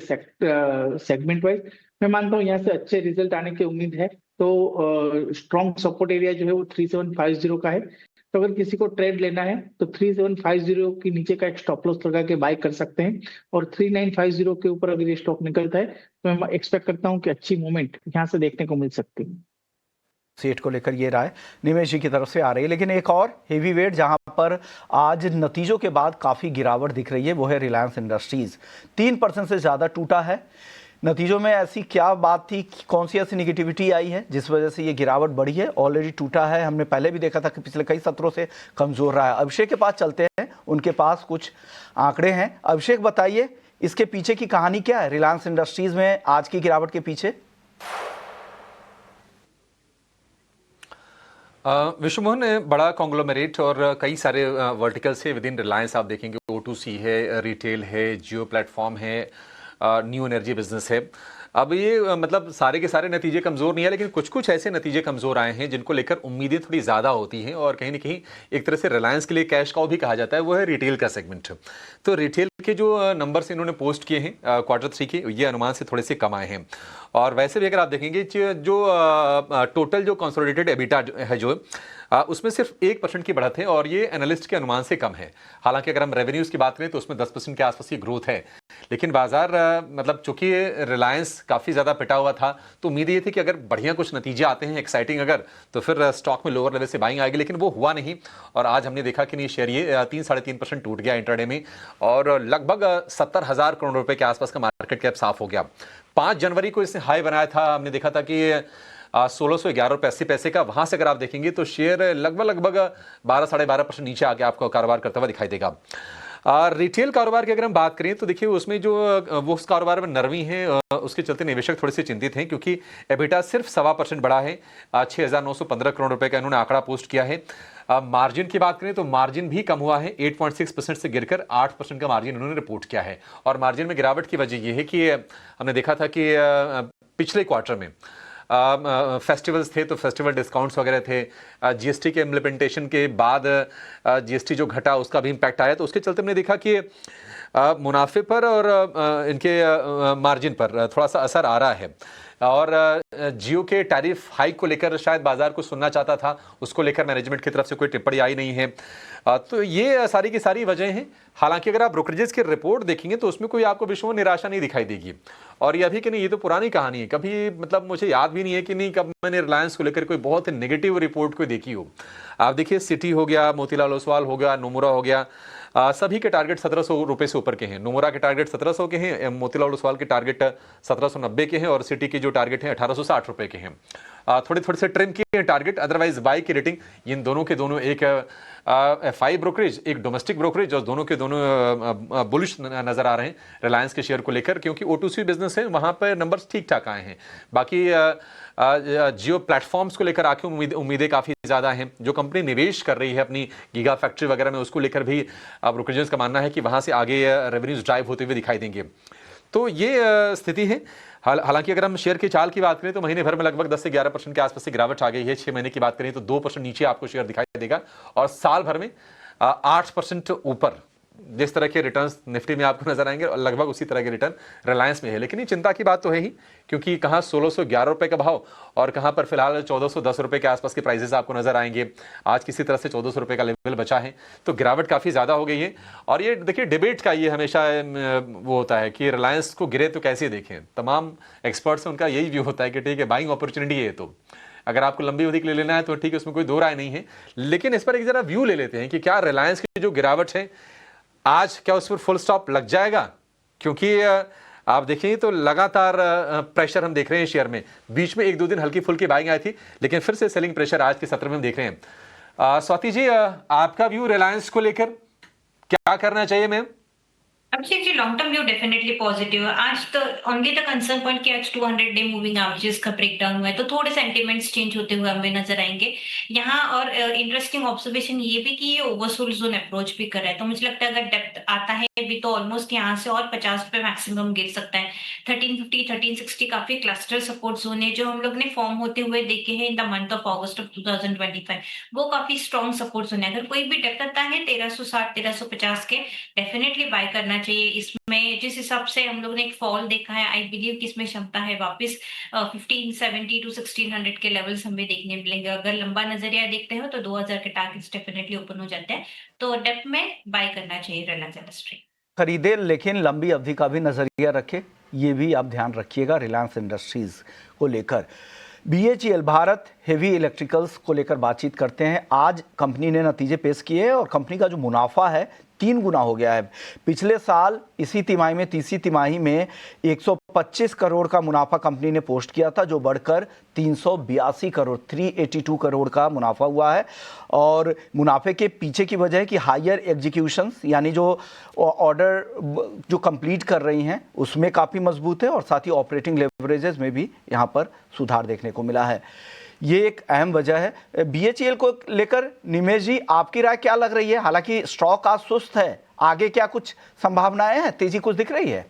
सेगमेंट वाइज, मैं मानता हूँ यहाँ से अच्छे रिजल्ट आने की उम्मीद है। तो स्ट्रॉन्ग सपोर्ट एरिया जो है वो 3750 का है। तो अगर किसी को ट्रेड लेना है तो 3750 के नीचे का एक स्टॉप लॉस लगा के बाय कर सकते हैं और 3950 के ऊपर अगर ये स्टॉक निकलता है तो मैं एक्सपेक्ट करता हूँ कि अच्छी मूवमेंट यहाँ से देखने को मिल सकती है। सीट को लेकर ये राय निमेश जी की तरफ से आ रही है। लेकिन एक और हेवी वेट जहां पर आज नतीजों के बाद काफ़ी गिरावट दिख रही है वो है रिलायंस इंडस्ट्रीज। 3% से ज़्यादा टूटा है। नतीजों में ऐसी क्या बात थी, कौन सी ऐसी निगेटिविटी आई है जिस वजह से ये गिरावट बढ़ी है? ऑलरेडी टूटा है, हमने पहले भी देखा था कि पिछले कई सत्रों से कमज़ोर रहा है। अभिषेक के पास चलते हैं, उनके पास कुछ आंकड़े हैं। अभिषेक बताइए इसके पीछे की कहानी क्या है, रिलायंस इंडस्ट्रीज में आज की गिरावट के पीछे? विश्वमोहन, बड़ा कॉन्ग्लोमरेट और कई सारे वर्टिकल्स है विद इन रिलायंस। आप देखेंगे O2C है, रिटेल है, जियो प्लेटफॉर्म है, न्यू एनर्जी बिजनेस है। अब ये मतलब सारे के सारे नतीजे कमज़ोर नहीं है, लेकिन कुछ कुछ ऐसे नतीजे कमज़ोर आए हैं जिनको लेकर उम्मीदें थोड़ी ज़्यादा होती हैं और कहीं ना कहीं एक तरह से रिलायंस के लिए कैश काउ भी कहा जाता है, वो है रिटेल का सेगमेंट। तो रिटेल के जो नंबर्स इन्होंने पोस्ट किए हैं Q3 के, ये अनुमान से थोड़े से कम आए हैं। और वैसे भी अगर आप देखेंगे जो टोटल जो कंसोलिडेटेड एबिटा है जो उसमें सिर्फ 1% की बढ़त है और ये एनालिस्ट के अनुमान से कम है। हालांकि अगर हम रेवेन्यूज की बात करें तो उसमें 10% के आसपास की ग्रोथ है, लेकिन बाजार मतलब चूंकि रिलायंस काफ़ी ज़्यादा पिटा हुआ था, तो उम्मीद ये थी कि अगर बढ़िया कुछ नतीजे आते हैं एक्साइटिंग अगर, तो फिर स्टॉक में लोअर लेवल से बाइंग आएगी, लेकिन वो हुआ नहीं। और आज हमने देखा कि नहीं, शेयर ये 3-3.5% टूट गया इंट्राडे में और लगभग 70,000 करोड़ रुपए के आसपास का मार्केट कैप साफ हो गया। 5 जनवरी को इसने हाई बनाया था, हमने देखा था कि 1611.80 का। वहां से अगर आप देखेंगे तो शेयर लगभग 12-12.5% नीचे आके आपको कारोबार करता हुआ दिखाई देगा। रिटेल कारोबार की अगर हम बात करें तो देखिए उसमें जो वो उस कारोबार में नरमी है, उसके चलते निवेशक थोड़े से चिंतित हैं, क्योंकि एबिटा सिर्फ 1.25% बढ़ा है। 6,915 करोड़ रुपए का इन्होंने आंकड़ा पोस्ट किया है। मार्जिन की बात करें तो मार्जिन भी कम हुआ है, 8.6% से गिरकर 8% का मार्जिन इन्होंने रिपोर्ट किया है। और मार्जिन में गिरावट की वजह यह है कि हमने देखा था कि पिछले क्वार्टर में फेस्टिवल्स थे तो फेस्टिवल डिस्काउंट्स वगैरह थे, जीएसटी के इम्प्लीमेंटेशन के बाद जीएसटी जो घटा उसका भी इम्पैक्ट आया, तो उसके चलते हमने देखा कि मुनाफे पर और इनके मार्जिन पर थोड़ा सा असर आ रहा है। और जियो के टैरिफ हाइक को लेकर शायद बाजार को सुनना चाहता था, उसको लेकर मैनेजमेंट की तरफ से कोई टिप्पणी आई नहीं है। तो ये सारी की सारी वजह हैं। हालांकि अगर आप ब्रोकरेजेस की रिपोर्ट देखेंगे तो उसमें कोई आपको विषयों निराशा नहीं दिखाई देगी। और ये अभी कि नहीं, ये तो पुरानी कहानी है, कभी मतलब मुझे याद भी नहीं है कि नहीं कब मैंने रिलायंस को लेकर कोई बहुत नेगेटिव रिपोर्ट कोई देखी हो। आप देखिए सिटी हो गया, मोतीलाल ओसवाल हो गया, नोमुरा हो गया, सभी के टारगेट 1700 रुपए से ऊपर के हैं। नोमुरा के टारगेट 1700 के हैं, मोतीलाल ओसवाल के टारगेट 1790 के हैं और सिटी की जो टारगेट है 1860 रुपए के हैं। थोड़े थोड़े से ट्रिम किए हैं टारगेट, अदरवाइज बाई की रेटिंग इन दोनों के दोनों, एक एफआई ब्रोकरेज एक डोमेस्टिक ब्रोकरेज, और दोनों के दोनों बुलिश नजर आ रहे हैं रिलायंस के शेयर को लेकर, क्योंकि O2C बिजनेस है, वहां पर नंबर्स ठीक ठाक आए हैं। बाकी जियो प्लेटफॉर्म्स को लेकर आके उम्मीदें काफ़ी ज़्यादा हैं। जो कंपनी निवेश कर रही है अपनी गीगा फैक्ट्री वगैरह में, उसको लेकर भी ब्रोकरेजेस का मानना है कि वहाँ से आगे रेवेन्यूज ड्राइव होते हुए दिखाई देंगे। तो ये स्थिति है। हालांकि अगर हम शेयर की चाल की बात करें तो महीने भर में लगभग 10 से 11% के आसपास से गिरावट आ गई है। 6 महीने की बात करें तो 2% नीचे आपको शेयर दिखाई देगा और साल भर में 8% ऊपर जिस तरह के रिटर्न्स निफ्टी में आपको नजर आएंगे और लगभग उसी तरह के रिटर्न रिलायंस में है। लेकिन ये चिंता की बात तो है ही, क्योंकि कहाँ 1611 रुपए का भाव और कहाँ पर फिलहाल 1410 रुपए के आसपास के प्राइसेस आपको नजर आएंगे। आज किसी तरह से 1400 रुपए का लेवल बचा है, तो गिरावट काफी ज्यादा हो गई है। और ये देखिए डिबेट का ये हमेशा वो होता है कि रिलायंस को गिरे तो कैसे देखें। तमाम एक्सपर्ट्स उनका यही व्यू होता है कि ठीक है, बाइंग अपॉर्चुनिटी है, तो अगर आपको लंबी अवधि के लिए लेना है तो ठीक है, उसमें कोई दो राय नहीं है। लेकिन इस पर एक जरा व्यू ले लेते हैं कि क्या रिलायंस की जो गिरावट है आज, क्या उस पर फुल स्टॉप लग जाएगा? क्योंकि आप देखें तो लगातार प्रेशर हम देख रहे हैं शेयर में। बीच में 1-2 दिन हल्की फुल्की बाइंग आई थी, लेकिन फिर से सेलिंग प्रेशर आज के सत्र में हम देख रहे हैं। स्वाति जी, आपका व्यू रिलायंस को लेकर क्या करना चाहिए ma'am? Abhishek ji, long term view definitely positive है। आज तो ओनली द कंसर्न पॉइंट कि आज 200 डे मूविंग एवरेजेस का ब्रेकडाउन हुआ है, तो थोड़े सेंटीमेंट्स चेंज होते हुए हमें नजर आएंगे यहाँ। और इंटरेस्टिंग ऑब्जर्वेशन ये भी कि ये ओवरसोल्ड जोन अप्रोच भी कर रहा है, तो मुझे लगता है अगर डेप्थ आता है भी तो ऑलमोस्ट यहाँ से और 50 रुपए मैक्सिमम गिर सकता है। 1350 1360 काफी क्लस्टर सपोर्ट जोन है जो हम लोग ने फॉर्म होते हुए देखे हैं in the month of August of 2025। वो काफी स्ट्रॉन्ग सपोर्ट जोन है। अगर कोई भी डेप्थ आता है 1360 1350 के, डेफिनेटली बाय करना चाहिए। इसमें जिस हिसाब से हम लोग ने एक फॉल देखा है, आई बिलीव कि इसमें क्षमता है वापस 1570 टू 1600 के लेवल्स हमें देखने मिलेंगे। अगर लंबा नजरिया देखते हो तो 2000 के टारगेट्स डेफिनेटली ओपन हो जाते हैं, तो डेप्थ में बाय करना चाहिए रिलायंस इंडस्ट्री। खरीदे, लेकिन लंबी अवधि का भी नजरिया रखे, ये भी आप ध्यान रखिएगा रिलायंस इंडस्ट्रीज को लेकर। BHEL भारत हेवी इलेक्ट्रिकल्स को लेकर बातचीत करते हैं। आज कंपनी ने नतीजे पेश किए हैं और कंपनी का जो मुनाफा है 3 गुना हो गया है। पिछले साल इसी तिमाही में, तीसरी तिमाही में 125 करोड़ का मुनाफा कंपनी ने पोस्ट किया था, जो बढ़कर 382 करोड़ 382 करोड़ का मुनाफा हुआ है। और मुनाफे के पीछे की वजह है कि हायर एग्जीक्यूशंस, यानी जो ऑर्डर जो कंप्लीट कर रही हैं उसमें काफ़ी मजबूत है, और साथ ही ऑपरेटिंग लेवरेजेस में भी यहाँ पर सुधार देखने को मिला है। ये एक अहम वजह है। BHEL को लेकर निमेश जी, आपकी राय क्या लग रही है? हालांकि स्टॉक आज सुस्त है, आगे क्या कुछ संभावनाएं हैं, तेजी कुछ दिख रही है?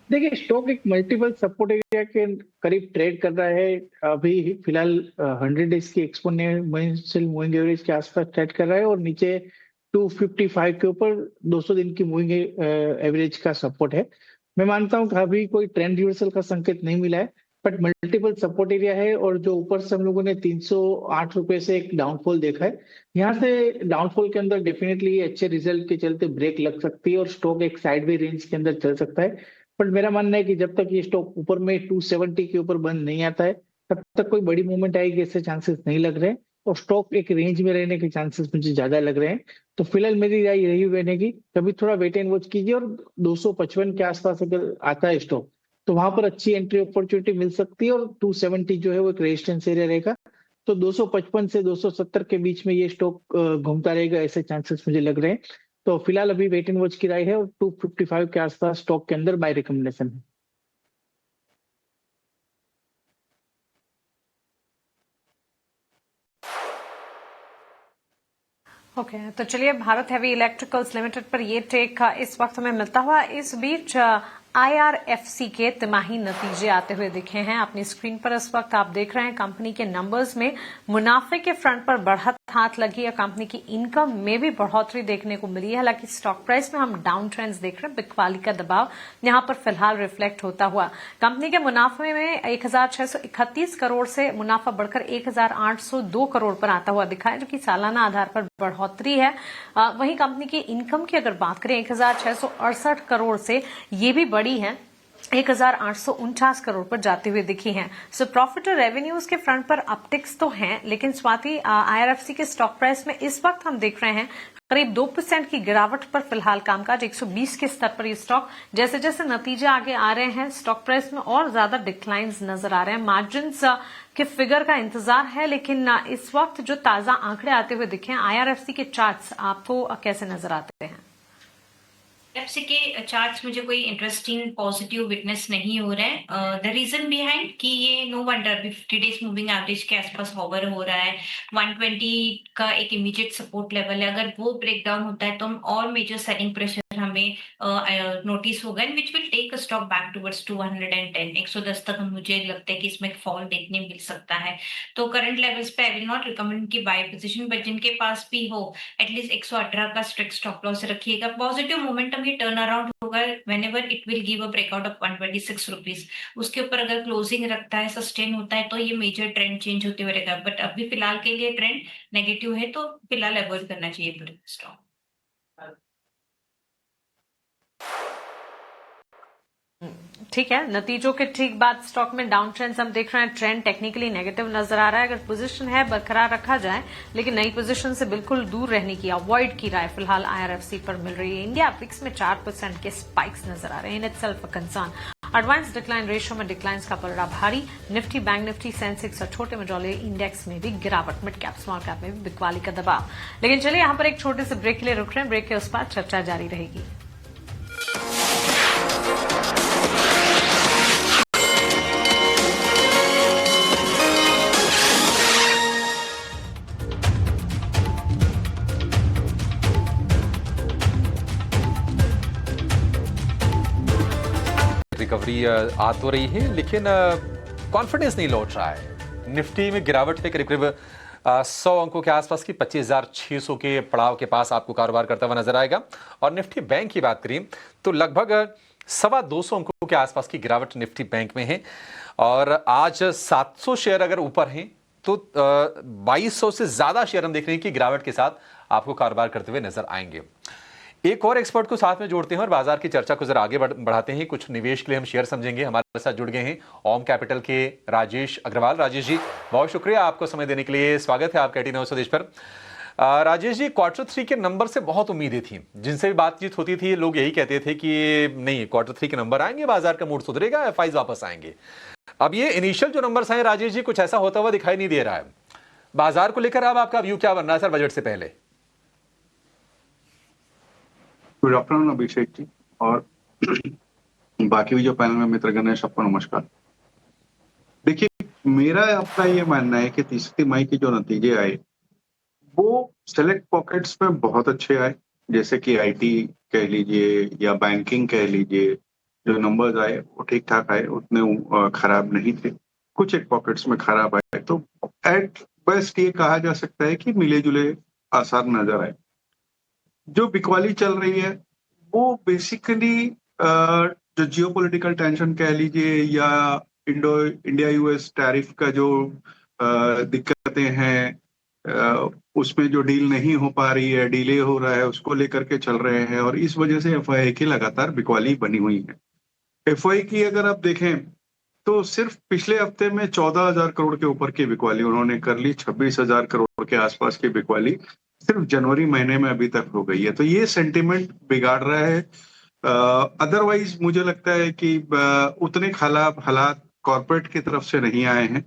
देखिए, स्टॉक एक मल्टीपल सपोर्ट एरिया के करीब ट्रेड कर रहा है। अभी फिलहाल 100 डेज की एक्सपोनेंशियल मूविंग एवरेज के आसपास ट्रेड कर रहा है और नीचे 255 के ऊपर 200 दिन की मूविंग एवरेज का सपोर्ट है। मैं मानता हूं कि अभी कोई ट्रेंड रिवर्सल का संकेत नहीं मिला है, बट मल्टीपल सपोर्ट एरिया है, और जो ऊपर से हम लोगों ने 308 रुपए से एक डाउनफॉल देखा है, यहाँ से डाउनफॉल के अंदर डेफिनेटली अच्छे रिजल्ट के चलते ब्रेक लग सकती है और स्टॉक एक साइडवे रेंज के अंदर चल सकता है। बट मेरा मानना है कि जब तक ये स्टॉक ऊपर में 270 के ऊपर बंद नहीं आता है, तब तक कोई बड़ी मूवमेंट आएगी ऐसे चांसेस नहीं लग रहे हैं, और स्टॉक एक रेंज में रहने के चांसेस मुझे ज्यादा लग रहे हैं। तो फिलहाल मेरी राय यही बनेगी, कभी थोड़ा वेट एंड वॉच कीजिए, और 255 के आसपास अगर आता है स्टॉक तो वहां पर अच्छी एंट्री अपॉर्चुनिटी मिल सकती है, और 270 जो है वो एक रेजिस्टेंस एरिया रहेगा। तो 255 से 270 के बीच में ये स्टॉक घूमता रहेगा, ऐसे चांसेस मुझे लग रहे हैं। तो फिलहाल अभी वेट एंड वॉच की राय है, और 255 के आसपास स्टॉक के अंदर बाय रिकमेंडेशन है। ओके तो चलिए, भारत हैवी इलेक्ट्रिकल्स लिमिटेड पर ये टेक इस वक्त हमें मिलता हुआ। इस बीच IRFC के तिमाही नतीजे आते हुए दिखे हैं। अपनी स्क्रीन पर इस वक्त आप देख रहे हैं कंपनी के नंबर्स में मुनाफे के फ्रंट पर बढ़त हाथ लगी है, कंपनी की इनकम में भी बढ़ोतरी देखने को मिली है। हालांकि स्टॉक प्राइस में हम डाउन ट्रेंड्स देख रहे हैं, बिकवाली का दबाव यहां पर फिलहाल रिफ्लेक्ट होता हुआ। कंपनी के मुनाफे में 1631 करोड़ से मुनाफा बढ़कर 1802 करोड़ पर आता हुआ दिखा है, जो कि सालाना आधार पर बढ़ोतरी है। वहीं कंपनी की इनकम की अगर बात करें 1668 करोड़ से, ये भी बड़ी है, 1849 करोड़ पर जाते हुए दिखी हैं। सो प्रॉफिट और रेवेन्यूज के फ्रंट पर अपटिक्स तो हैं, लेकिन स्वाति IRFC के स्टॉक प्राइस में इस वक्त हम देख रहे हैं करीब 2% की गिरावट पर फिलहाल कामकाज 120 के स्तर पर ये स्टॉक। जैसे जैसे नतीजे आगे आ रहे हैं, स्टॉक प्राइस में और ज्यादा डिक्लाइंस नजर आ रहे हैं। मार्जिन्स के फिगर का इंतजार है, लेकिन इस वक्त जो ताजा आंकड़े आते हुए दिखे हैं, IRFC के चार्ट्स आपको कैसे नजर आते हैं? IRFC के चार्ट्स मुझे कोई इंटरेस्टिंग पॉजिटिव विटनेस नहीं हो रहा है। द रीजन बिहाइंड कि ये नो वंडर अभी 50 डेज मूविंग एवरेज के आसपास होवर हो रहा है। 120 का एक इमीडिएट सपोर्ट लेवल है, अगर वो ब्रेक डाउन होता है तो हम और मेजर सेलिंग प्रेशर हमें नोटिस होगा, which will take a stock back towards 210 110 तक मुझे लगता है कि इसमें फॉल देखने मिल सकता है। तो करंट लेवल्स पे आई विल नॉट रिकमेंड की बाय पोजीशन, बट जिनके पास भी हो एटलीस्ट 118 का स्ट्रिक्ट स्टॉप लॉस रखिएगा। पॉजिटिव मोमेंटम ये टर्न अराउंड होगा whenever it will give a breakout of 126 rupees. उसके ऊपर अगर क्लोजिंग रखता है, सस्टेन होता है, तो ये मेजर ट्रेंड चेंज होते हुए रहेगा। बट अभी फिलहाल के लिए ट्रेंड नेगेटिव है, तो फिलहाल अवॉइड करना चाहिए पूरे स्टॉक। ठीक है, नतीजों के ठीक बाद स्टॉक में डाउन ट्रेंड्स हम देख रहे हैं। ट्रेंड टेक्निकली नेगेटिव नजर आ रहा है। अगर पोजीशन है बरकरार रखा जाए, लेकिन नई पोजीशन से बिल्कुल दूर रहने की, अवॉइड की राय फिलहाल IRFC पर मिल रही है। इंडिया अफ्रीक्स में 4% के स्पाइक्स नजर आ रहे हैं, in itself a concern. Advance decline ratio में डिक्लाइंस का पलड़ा भारी। निफ्टी, बैंक निफ्टी, सेंसेक्स और छोटे मझौले इंडेक्स में भी गिरावट। मिड कैप, स्मॉल कैप में भी बिकवाली का दबाव। लेकिन चलिए यहां पर एक छोटे से ब्रेक के लिए रुक रहे हैं। ब्रेक के उस पर चर्चा जारी रहेगी। रिकवरी आ तो रही है, लेकिन कॉन्फिडेंस नहीं लौट रहा है। निफ्टी में गिरावट है करीब 100 अंकों के आसपास की, 25,600 के पड़ाव के पास आपको कारोबार करता हुआ नजर आएगा। और निफ्टी बैंक की बात करें तो लगभग 225 अंकों के आसपास की गिरावट निफ्टी बैंक में है। और आज 700 शेयर अगर ऊपर हैं तो 2200 से ज्यादा शेयर हम देख रहे हैं कि गिरावट के साथ आपको कारोबार करते हुए नजर आएंगे। एक और एक्सपर्ट को साथ में जोड़ते हैं और बाजार की चर्चा को जरा आगे बढ़ाते हैं। कुछ निवेश के लिए हम शेयर समझेंगे। हमारे साथ जुड़ गए हैं ओम कैपिटल के राजेश अग्रवाल। राजेश जी, बहुत शुक्रिया आपको समय देने के लिए। स्वागत है आपका 18 स्वदेश पर। राजेश जी, Q3 के नंबर से बहुत उम्मीदें थी। जिनसे भी बातचीत होती थी लोग यही कहते थे कि नहीं, Q3 के नंबर आएंगे, बाजार का मूड सुधरेगा, FIs वापस आएंगे। अब ये इनिशियल जो नंबर्स आए राजेश जी, कुछ ऐसा होता हुआ दिखाई नहीं दे रहा है। बाजार को लेकर अब आपका व्यू क्या बन रहा है सर बजट से पहले? गुड आफ्टरनून अभिषेक जी, और बाकी भी जो पैनल में मित्रगण है सबको नमस्कार। देखिए, मेरा अपना ये मानना है कि तीसरी तिमाही के जो नतीजे आए वो सेलेक्ट पॉकेट्स में बहुत अच्छे आए, जैसे कि IT कह लीजिए या बैंकिंग कह लीजिए। जो नंबर्स आए वो ठीक ठाक आए, उतने खराब नहीं थे। कुछ एक पॉकेट्स में खराब आए, तो एट बेस्ट ये कहा जा सकता है कि मिले जुले आसार नजर आए। जो बिकवाली चल रही है वो बेसिकली जो जियोपॉलिटिकल टेंशन कह लीजिए या इंडिया यूएस टैरिफ का जो दिक्कतें हैं, उसमें जो डील नहीं हो पा रही है, डिले हो रहा है, उसको लेकर के चल रहे हैं और इस वजह से एफआई की लगातार बिकवाली बनी हुई है। एफआई की अगर आप देखें तो सिर्फ पिछले हफ्ते में 14,000 करोड़ के ऊपर की बिकवाली उन्होंने कर ली, 26,000 करोड़ के आसपास की बिकवाली सिर्फ जनवरी महीने में अभी तक हो गई है। तो ये सेंटिमेंट बिगाड़ रहा है। अदरवाइज मुझे लगता है कि उतने हालात कॉर्पोरेट की तरफ से नहीं आए हैं।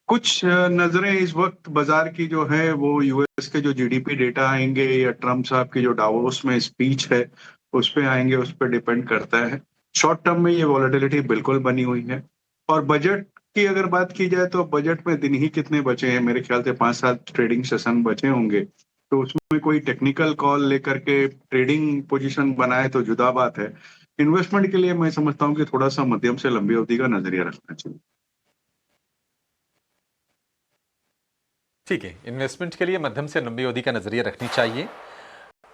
कुछ नजरें इस वक्त बाजार की जो है वो यूएस के जो जीडीपी डेटा आएंगे या ट्रम्प साहब की जो डावोस में स्पीच है उस पे आएंगे, उस पर डिपेंड करता है। शॉर्ट टर्म में ये वॉलेटिलिटी बिल्कुल बनी हुई है। और बजट की अगर बात की जाए तो बजट में दिन ही कितने बचे हैं, मेरे ख्याल से 5-7 ट्रेडिंग सेशन बचे होंगे, तो उसमें कोई टेक्निकल कॉल लेकर के ट्रेडिंग पोजीशन बनाए तो जुदा बात है। इन्वेस्टमेंट के लिए मैं समझता हूँ कि थोड़ा सा मध्यम से लंबी अवधि का नजरिया रखना चाहिए। ठीक है, इन्वेस्टमेंट के लिए मध्यम से लंबी अवधि का नजरिया रखनी चाहिए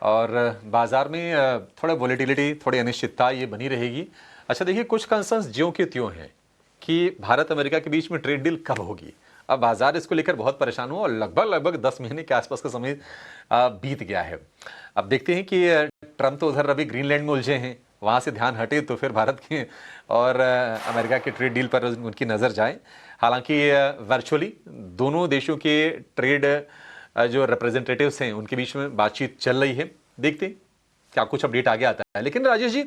और बाजार में थोड़ा वोलेटिलिटी, थोड़ी अनिश्चितता ये बनी रहेगी। अच्छा देखिए, कुछ कंसर्न्स ज्यों के त्यों हैं कि भारत अमेरिका के बीच में ट्रेड डील कब होगी। अब बाजार इसको लेकर बहुत परेशान हुआ और लगभग 10 महीने के आसपास का समय बीत गया है। अब देखते हैं कि ट्रम्प तो उधर अभी ग्रीनलैंड में उलझे हैं, वहाँ से ध्यान हटे तो फिर भारत के और अमेरिका के ट्रेड डील पर उनकी नज़र जाए। हालांकि वर्चुअली दोनों देशों के ट्रेड जो रिप्रेजेंटेटिव्स हैं उनके बीच में बातचीत चल रही है। देखते हैं क्या कुछ अपडेट आगे आता है। लेकिन राजेश जी,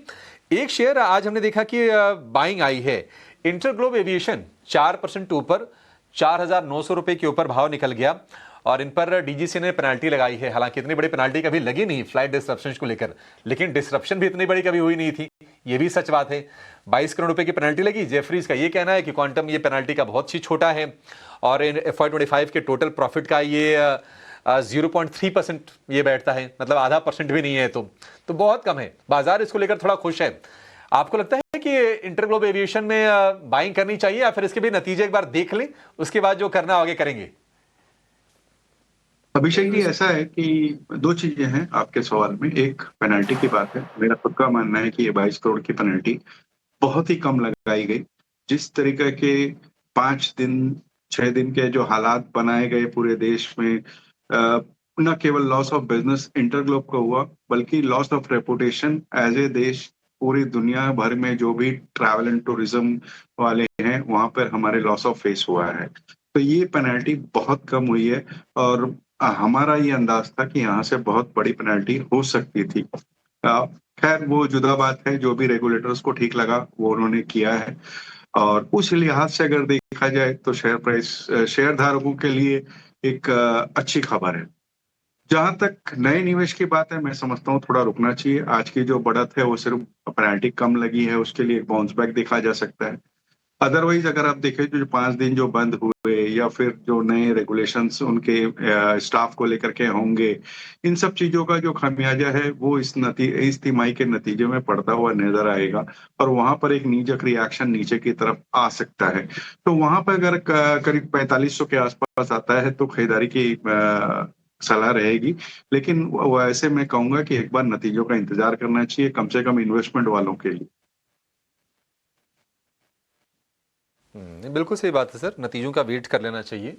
एक शेयर आज हमने देखा कि बाइंग आई है, इंटरग्लोब एविएशन 4% ऊपर, 4,900 रुपए के ऊपर भाव निकल गया और इन पर डीजीसी ने पेनाल्टी लगाई है। हालांकि इतनी बड़ी पेनाल्टी कभी लगी नहीं फ्लाइट डिस्रप्शन को लेकर, लेकिन डिस्रप्शन भी इतनी बड़ी कभी हुई नहीं थी, ये भी सच बात है। 22 करोड़ रुपए की पेनाल्टी लगी। जेफरीज का ये कहना है कि क्वांटम ये पेनाल्टी का बहुत ही छोटा है और इन FY25 के टोटल प्रॉफिट का ये 0.3% ये बैठता है, मतलब आधा % भी नहीं है, तो बहुत कम है। बाजार इसको लेकर थोड़ा खुश है। आपको लगता है कि इंटरग्लोब एविएशन में बाइंग करनी चाहिए या फिर इसके भी नतीजे एक बार देख लें, उसके बाद जो करना आगे करेंगे? अभिषेक जी, ऐसा है कि दो चीजें हैं आपके सवाल में। एक पेनल्टी की बात है। मेरा खुद का मानना है कि ये 22 करोड़ की पेनल्टी बहुत ही कम लगाई गई। जिस तरीके के 5 दिन 6 दिन के जो हालात बनाए गए पूरे देश में, न केवल लॉस ऑफ बिजनेस इंटरग्लोब का हुआ बल्कि loss of reputation as a देश। पूरी दुनिया भर में जो भी ट्रैवल एंड टूरिज्म वाले हैं वहां पर हमारे लॉस ऑफ फेस हुआ है। तो ये पेनल्टी बहुत कम हुई है और हमारा ये अंदाज था कि यहाँ से बहुत बड़ी पेनल्टी हो सकती थी। खैर वो जुदा बात है, जो भी रेगुलेटर्स को ठीक लगा वो उन्होंने किया है और उस लिहाज से अगर देखा जाए तो शेयर प्राइस शेयर धारकों के लिए एक अच्छी खबर है। जहां तक नए निवेश की बात है, मैं समझता हूँ थोड़ा रुकना चाहिए। आज की जो बढ़त है वो सिर्फ पेनल्टी कम लगी है, उसके लिए बाउंस बैक देखा जा सकता है। अदरवाइज अगर आप देखें तो जो 5 दिन जो बंद हुए या फिर जो नए रेगुलेशंस उनके स्टाफ को लेकर के होंगे, इन सब चीजों का जो खामियाजा है वो इस तिमाही के नतीजे में पड़ता हुआ नजर आएगा और वहां पर एक नीजक रिएक्शन नीचे की तरफ आ सकता है। तो वहां पर अगर करीब 4500 के आसपास आता है तो खरीदारी की सलाह रहेगी। लेकिन वैसे मैं कहूंगा कि एक बार नतीजों का इंतजार करना चाहिए, कम से कम इन्वेस्टमेंट वालों के लिए। बिल्कुल सही बात है सर, नतीजों का वेट कर लेना चाहिए।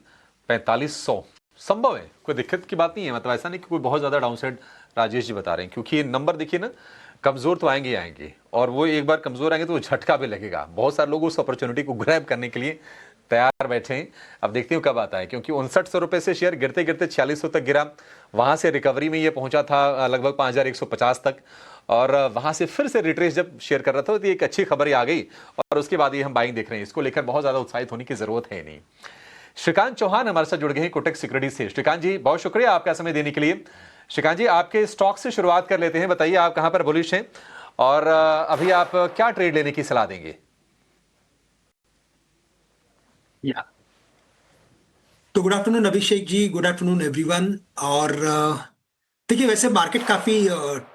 4500 संभव है, कोई दिक्कत की बात नहीं है। मतलब ऐसा नहीं कि कोई बहुत ज्यादा डाउनसाइड राजेश जी बता रहे हैं, क्योंकि नंबर देखिए ना, कमजोर तो आएंगे ही आएंगे और वो एक बार कमजोर आएंगे तो झटका भी लगेगा। बहुत सारे लोग उस अपॉर्चुनिटी को ग्रैब करने के लिए तैयार बैठे हैं। अब देखते हैं कब आता है, क्योंकि 5900 रुपए से शेयर गिरते गिरते 4600 तक गिरा। वहां से रिकवरी में ये पहुंचा था लगभग 5150 तक और वहां से फिर से रिट्रेस जब शेयर कर रहा था तो एक अच्छी खबर आ गई और उसके बाद ये हम बाइंग देख रहे हैं। इसको लेकर बहुत ज्यादा उत्साहित होने की जरूरत है नहीं। श्रीकांत चौहान हमारे साथ जुड़ गए हैं कोटक सिक्योरिटीज से। श्रीकांत जी, बहुत शुक्रिया आपका समय देने के लिए। श्रीकांत जी, आपके स्टॉक से शुरुआत कर लेते हैं। बताइए आप कहां पर बुलिश हैं और अभी आप क्या ट्रेड लेने की सलाह देंगे? तो good afternoon Abhishek ji, good afternoon everyone. और देखिए, वैसे मार्केट काफ़ी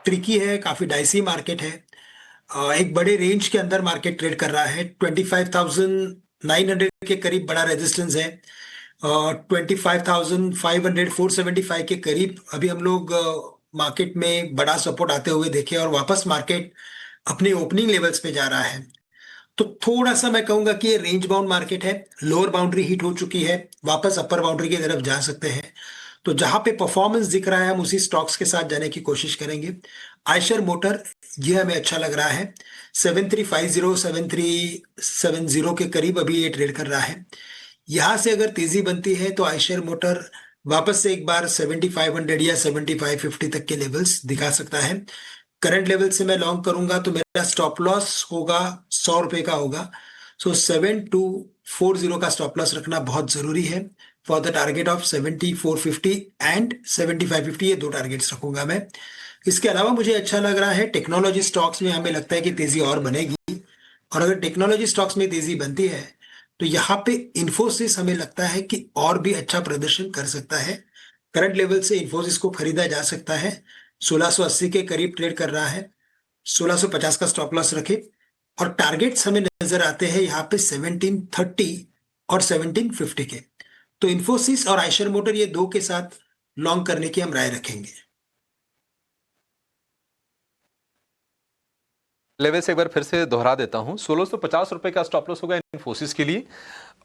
ट्रिकी है, काफ़ी डाइसी मार्केट है। एक बड़े रेंज के अंदर मार्केट ट्रेड कर रहा है। 25,900 के करीब बड़ा रेजिस्टेंस है, 25,500 475 के करीब अभी हम लोग मार्केट में बड़ा सपोर्ट आते हुए देखे और वापस मार्केट अपने ओपनिंग लेवल्स पे जा रहा है। तो थोड़ा सा मैं कहूंगा कि ये रेंज बाउंड मार्केट है, लोअर बाउंड्री हिट हो चुकी है, वापस अपर बाउंड्री की तरफ जा सकते हैं। तो जहां पे परफॉर्मेंस दिख रहा है हम उसी स्टॉक्स के साथ जाने की कोशिश करेंगे। आयशर मोटर, ये हमें अच्छा लग रहा है, 7350 7370 के करीब अभी ये ट्रेड कर रहा है। यहां से अगर तेजी बनती है तो आयशर मोटर वापस से एक बार 7500 या 7550 तक के लेवल्स दिखा सकता है। करंट लेवल से मैं लॉन्ग करूंगा तो मेरा स्टॉप लॉस होगा 100 रुपए का होगा। सो 7240 का स्टॉप लॉस रखना बहुत जरूरी है for the target of 7450 and 7550, ये दो टारगेट्स रखूंगा मैं। इसके अलावा मुझे अच्छा लग रहा है टेक्नोलॉजी स्टॉक्स में, हमें लगता है कि तेजी और बनेगी, और अगर टेक्नोलॉजी स्टॉक्स में तेजी बनती है तो यहाँ पे इन्फोसिस हमें लगता है कि और भी अच्छा प्रदर्शन कर सकता है। करंट लेवल से इन्फोसिस को खरीदा जा सकता है, 1680 के करीब ट्रेड कर रहा है, 1650 का स्टॉप लॉस रखे। और टारगेट्स हमें नजर आते हैं यहाँ पे 1730 और 1750 के। तो इन्फोसिस और आयशर मोटर, ये दो के साथ लॉन्ग करने की हम राय रखेंगे। लेवल से एक बार फिर से दोहरा देता हूं, 1650 रुपए का स्टॉप लॉस होगा इन्फोसिस के लिए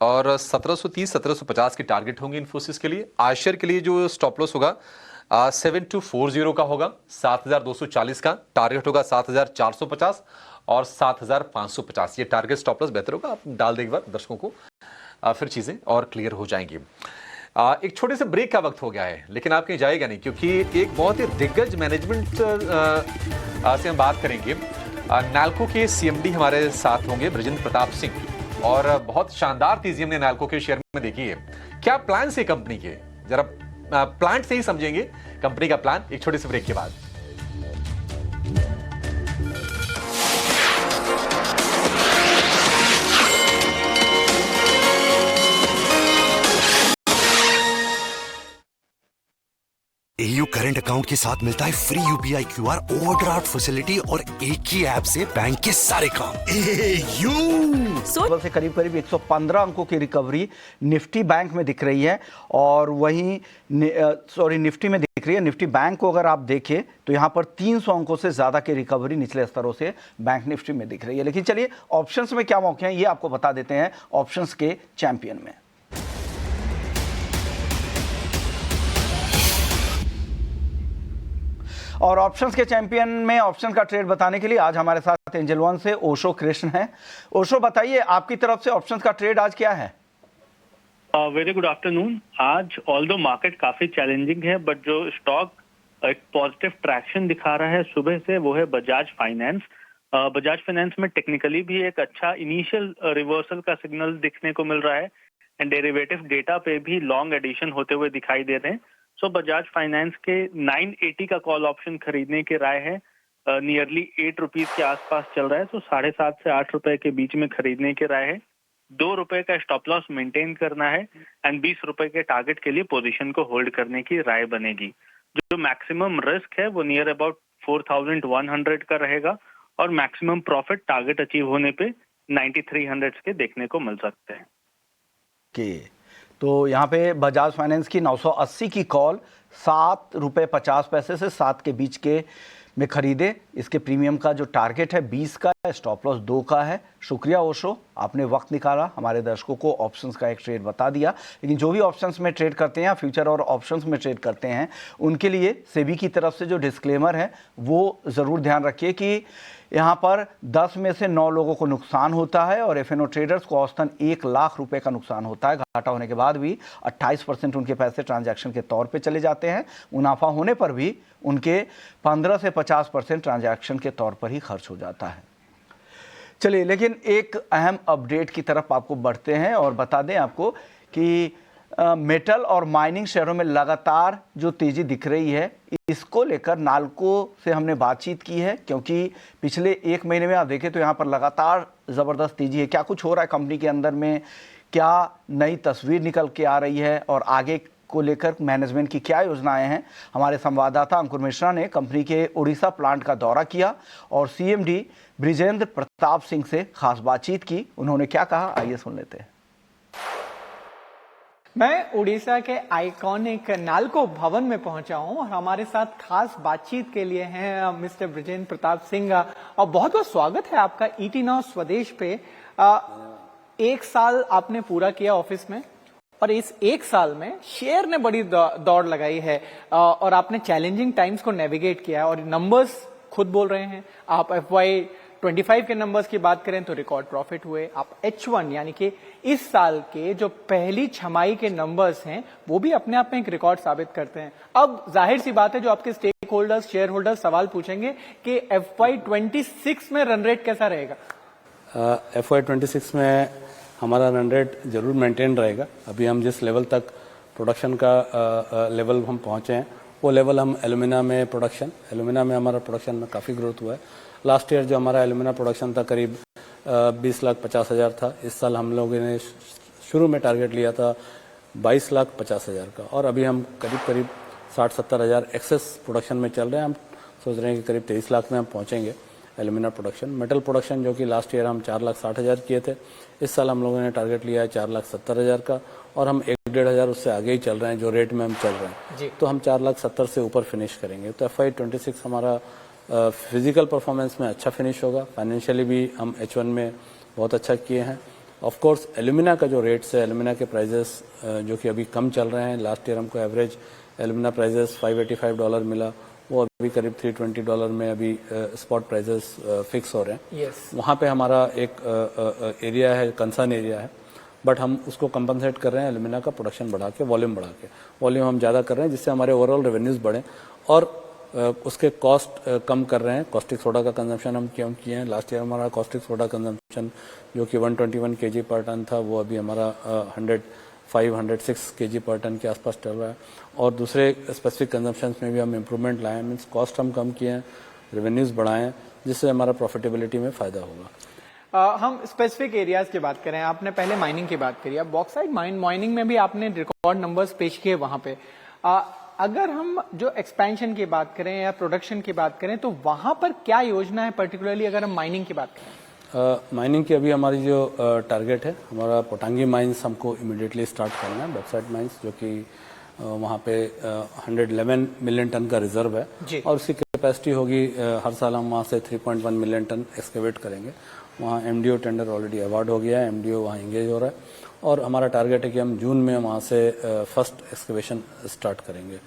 और 1730 1750 की टारगेट होंगे इन्फोसिस के लिए। आयशर के लिए जो स्टॉप लॉस होगा 7240 का होगा, 7240 का टारगेट होगा, 7450 और 7550 ये टारगेट स्टॉप लॉस बेहतर होगा। आप डाल दें एक बार दर्शकों को, फिर चीजें और क्लियर हो जाएंगी। एक छोटे से ब्रेक का वक्त हो गया है, लेकिन आप कहीं जाएगा नहीं, क्योंकि एक बहुत ही दिग्गज मैनेजमेंट से हम बात करेंगे। नाल्को के सीएमडी हमारे साथ होंगे बृजेंद्र प्रताप सिंह, और बहुत शानदार तेजी हमने नाल्को के शेयर में देखी है। क्या प्लान है कंपनी के, जरा प्लांट से ही समझेंगे कंपनी का प्लान एक छोटे से ब्रेक के बाद। AU करंट अकाउंट के साथ मिलता है free UPI QR overdraft facility और एक ही ऐप से बैंक के सारे काम। AU से करीब करीब 115 अंकों की रिकवरी निफ्टी बैंक में दिख रही है, और वहीं निफ्टी में दिख रही है। निफ्टी बैंक को अगर आप देखें तो यहाँ पर 300 अंकों से ज्यादा की रिकवरी निचले स्तरों से बैंक निफ्टी में दिख रही है। लेकिन चलिए ऑप्शंस में क्या मौके हैं ये आपको बता देते हैं ऑप्शंस के चैंपियन में। और ऑप्शंस के चैंपियन में ऑप्शन का ट्रेड बताने के लिए आज हमारे साथ एंजल वन से ओशो कृष्ण हैं। ओशो, बताइए आपकी तरफ से ऑप्शंस का ट्रेड आज क्या है? Very good afternoon. आज ऑल्दो मार्केट काफी चैलेंजिंग है, बट जो स्टॉक एक पॉजिटिव ट्रैक्शन दिखा रहा है सुबह से, वो है बजाज फाइनेंस। बजाज फाइनेंस में टेक्निकली भी एक अच्छा इनिशियल रिवर्सल का सिग्नल दिखने को मिल रहा है, एंड डेरिवेटिव डेटा पे भी लॉन्ग एडिशन होते हुए दिखाई दे रहे हैं। सो बजाज फाइनेंस के 980 का कॉल ऑप्शन खरीदने की राय है। नियरली 8 रुपीज के आसपास चल रहा है, तो 7.5 से 8 रुपए के बीच में खरीदने की राय है। 2 रुपए का स्टॉप लॉस मेंटेन करना है, एंड 20 रुपए के टारगेट के लिए पोजीशन को होल्ड करने की राय बनेगी। जो मैक्सिमम रिस्क है वो नियर अबाउट 4100 का रहेगा, और मैक्सिमम प्रॉफिट टारगेट अचीव होने पे 9300 के देखने को मिल सकते हैं। तो यहाँ पे बजाज फाइनेंस की 980 की कॉल 7 रुपये 50 पैसे से 7 के बीच के में खरीदे। इसके प्रीमियम का जो टारगेट है 20 का है, स्टॉप लॉस 2 का है। शुक्रिया ओशो, आपने वक्त निकाला, हमारे दर्शकों को ऑप्शंस का एक ट्रेड बता दिया। लेकिन जो भी ऑप्शंस में ट्रेड करते हैं, फ्यूचर और ऑप्शंस में ट्रेड करते हैं, उनके लिए सेबी की तरफ से जो डिस्क्लेमर है वो ज़रूर ध्यान रखिए कि यहाँ पर 10 में से 9 लोगों को नुकसान होता है और एफएनओ ट्रेडर्स को औसतन 1 लाख रुपए का नुकसान होता है। घाटा होने के बाद भी 28% उनके पैसे ट्रांजैक्शन के तौर पे चले जाते हैं। मुनाफा होने पर भी उनके 15 से 50% ट्रांजैक्शन के तौर पर ही खर्च हो जाता है। चलिए, लेकिन एक अहम अपडेट की तरफ आपको बढ़ते हैं और बता दें आपको कि मेटल और माइनिंग शेयरों में लगातार जो तेजी दिख रही है, इसको लेकर नाल्को से हमने बातचीत की है, क्योंकि पिछले 1 महीने में आप देखें तो यहाँ पर लगातार ज़बरदस्त तेजी है। क्या कुछ हो रहा है कंपनी के अंदर में, क्या नई तस्वीर निकल के आ रही है और आगे को लेकर मैनेजमेंट की क्या योजनाएं हैं? हमारे संवाददाता अंकुर मिश्रा ने कंपनी के उड़ीसा प्लांट का दौरा किया और सीएमडी बृजेंद्र प्रताप सिंह से खास बातचीत की। उन्होंने क्या कहा, आइए सुन लेते हैं। मैं उड़ीसा के आइकॉनिक नाल्को भवन में पहुंचा हूं और हमारे साथ खास बातचीत के लिए हैं मिस्टर बृजेंद्र प्रताप सिंह। और बहुत बहुत स्वागत है आपका ईटी नाउ स्वदेश पे। एक साल आपने पूरा किया ऑफिस में और इस एक साल में शेयर ने बड़ी दौड़ लगाई है और आपने चैलेंजिंग टाइम्स को नेविगेट किया है और नंबर्स खुद बोल रहे हैं। आप FY25 के नंबर्स की बात करें तो रिकॉर्ड प्रॉफिट हुए। आप H1 यानी कि इस साल के जो पहली छमाई के नंबर्स हैं वो भी अपने आप में एक रिकॉर्ड साबित करते हैं। अब जाहिर सी बात है जो आपके स्टेक होल्डर्स शेयर होल्डर्स सवाल पूछेंगे कि FY26 में रन रेट कैसा रहेगा। FY26 में हमारा रन रेट जरूर मेंटेन रहेगा। अभी हम जिस लेवल तक प्रोडक्शन का लेवल हम पहुंचे हैं वो लेवल हम एलुमिना में हमारा प्रोडक्शन में काफ़ी ग्रोथ हुआ है। लास्ट ईयर जो हमारा एलुमिना प्रोडक्शन था करीब 20,50,000 था। इस साल हम लोगों ने शुरू में टारगेट लिया था 22,50,000 का और अभी हम करीब 60-70 हज़ार एक्सेस प्रोडक्शन में चल रहे हैं। हम सोच रहे हैं कि करीब 23 लाख में हम पहुंचेंगे एलुमिना प्रोडक्शन। मेटल प्रोडक्शन जो कि लास्ट ईयर हम 4,60,000 किए थे, इस साल हम लोगों ने टारगेट लिया है 4,70,000 का और हम 1-1.5 हज़ार उससे आगे ही चल रहे हैं जो रेट में हम चल रहे हैं। तो हम 4,70,000 से ऊपर फिनिश करेंगे। तो FY26 हमारा फिजिकल परफॉर्मेंस में अच्छा फिनिश होगा। फाइनेंशियली भी हम H1 में बहुत अच्छा किए हैं। ऑफ कोर्स एलुमिना का जो रेट्स है, एलुमिना के प्राइजेस जो कि अभी कम चल रहे हैं। लास्ट ईयर हमको एवरेज एलुमिना प्राइजेस $585 मिला, वो अभी करीब $320 में अभी स्पॉट प्राइजेस फिक्स हो रहे हैं। वहाँ पे हमारा एक एरिया है, कंसर्न एरिया है, बट हम उसको कंपनसेट कर रहे हैं एलुमिना का प्रोडक्शन बढ़ा के, वॉल्यूम हम ज़्यादा कर रहे हैं जिससे हमारे ओवरऑल रेवेन्यूज बढ़े और उसके कॉस्ट कम कर रहे हैं। कॉस्टिक सोडा का कंजम्पशन हम कम किए हैं। लास्ट ईयर हमारा कॉस्टिक सोडा कंजम्पशन जो कि 121 kg पर टन था वो अभी हमारा 105-106 kg पर टन के आसपास चल रहा है और दूसरे स्पेसिफिक कंजम्पशन में भी हम इम्प्रूवमेंट लाए हैं। मीन्स कॉस्ट हम कम किए हैं, रेवेन्यूज बढ़ाए हैं जिससे हमारा प्रॉफिटेबिलिटी में फ़ायदा होगा। हम स्पेसिफिक एरियाज की बात करें, आपने पहले माइनिंग की बात करी, अब बॉक्साइट माइनिंग में भी आपने रिकॉर्ड नंबर्स पेश किए वहां पे। अगर हम जो एक्सपेंशन की बात करें या प्रोडक्शन की बात करें तो वहां पर क्या योजना है, पर्टिकुलरली अगर हम माइनिंग की बात करें? माइनिंग की अभी हमारी जो टारगेट है, हमारा पोटांगी माइंस हमको इमीडिएटली स्टार्ट करना है। बॉक्साइट माइंस जो कि वहाँ पे 111 मिलियन टन का रिजर्व है और उसकी कैपेसिटी होगी हर साल हम वहाँ से 3.1 मिलियन टन एक्सकेवेट करेंगे। वहाँ MDO टेंडर ऑलरेडी अवार्ड हो गया है, MDO वहाँ इंगेज हो रहा है और हमारा टारगेट है कि हम जून में वहाँ से फर्स्ट एक्सकेवेशन स्टार्ट करेंगे।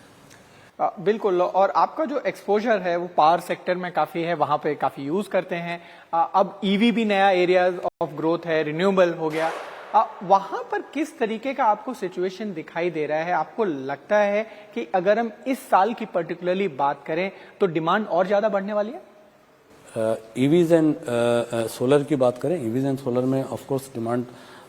बिल्कुल। और आपका जो एक्सपोजर है वो पावर सेक्टर में काफी है, वहां पे काफी यूज करते हैं। अब EV भी नया एरिया ऑफ ग्रोथ है, रिन्यूएबल हो गया। वहां पर किस तरीके का आपको सिचुएशन दिखाई दे रहा है? आपको लगता है कि अगर हम इस साल की पर्टिकुलरली बात करें तो डिमांड और ज्यादा बढ़ने वाली है? EVs एंड सोलर की बात करें, EVs एंड सोलर में ऑफकोर्स डिमांड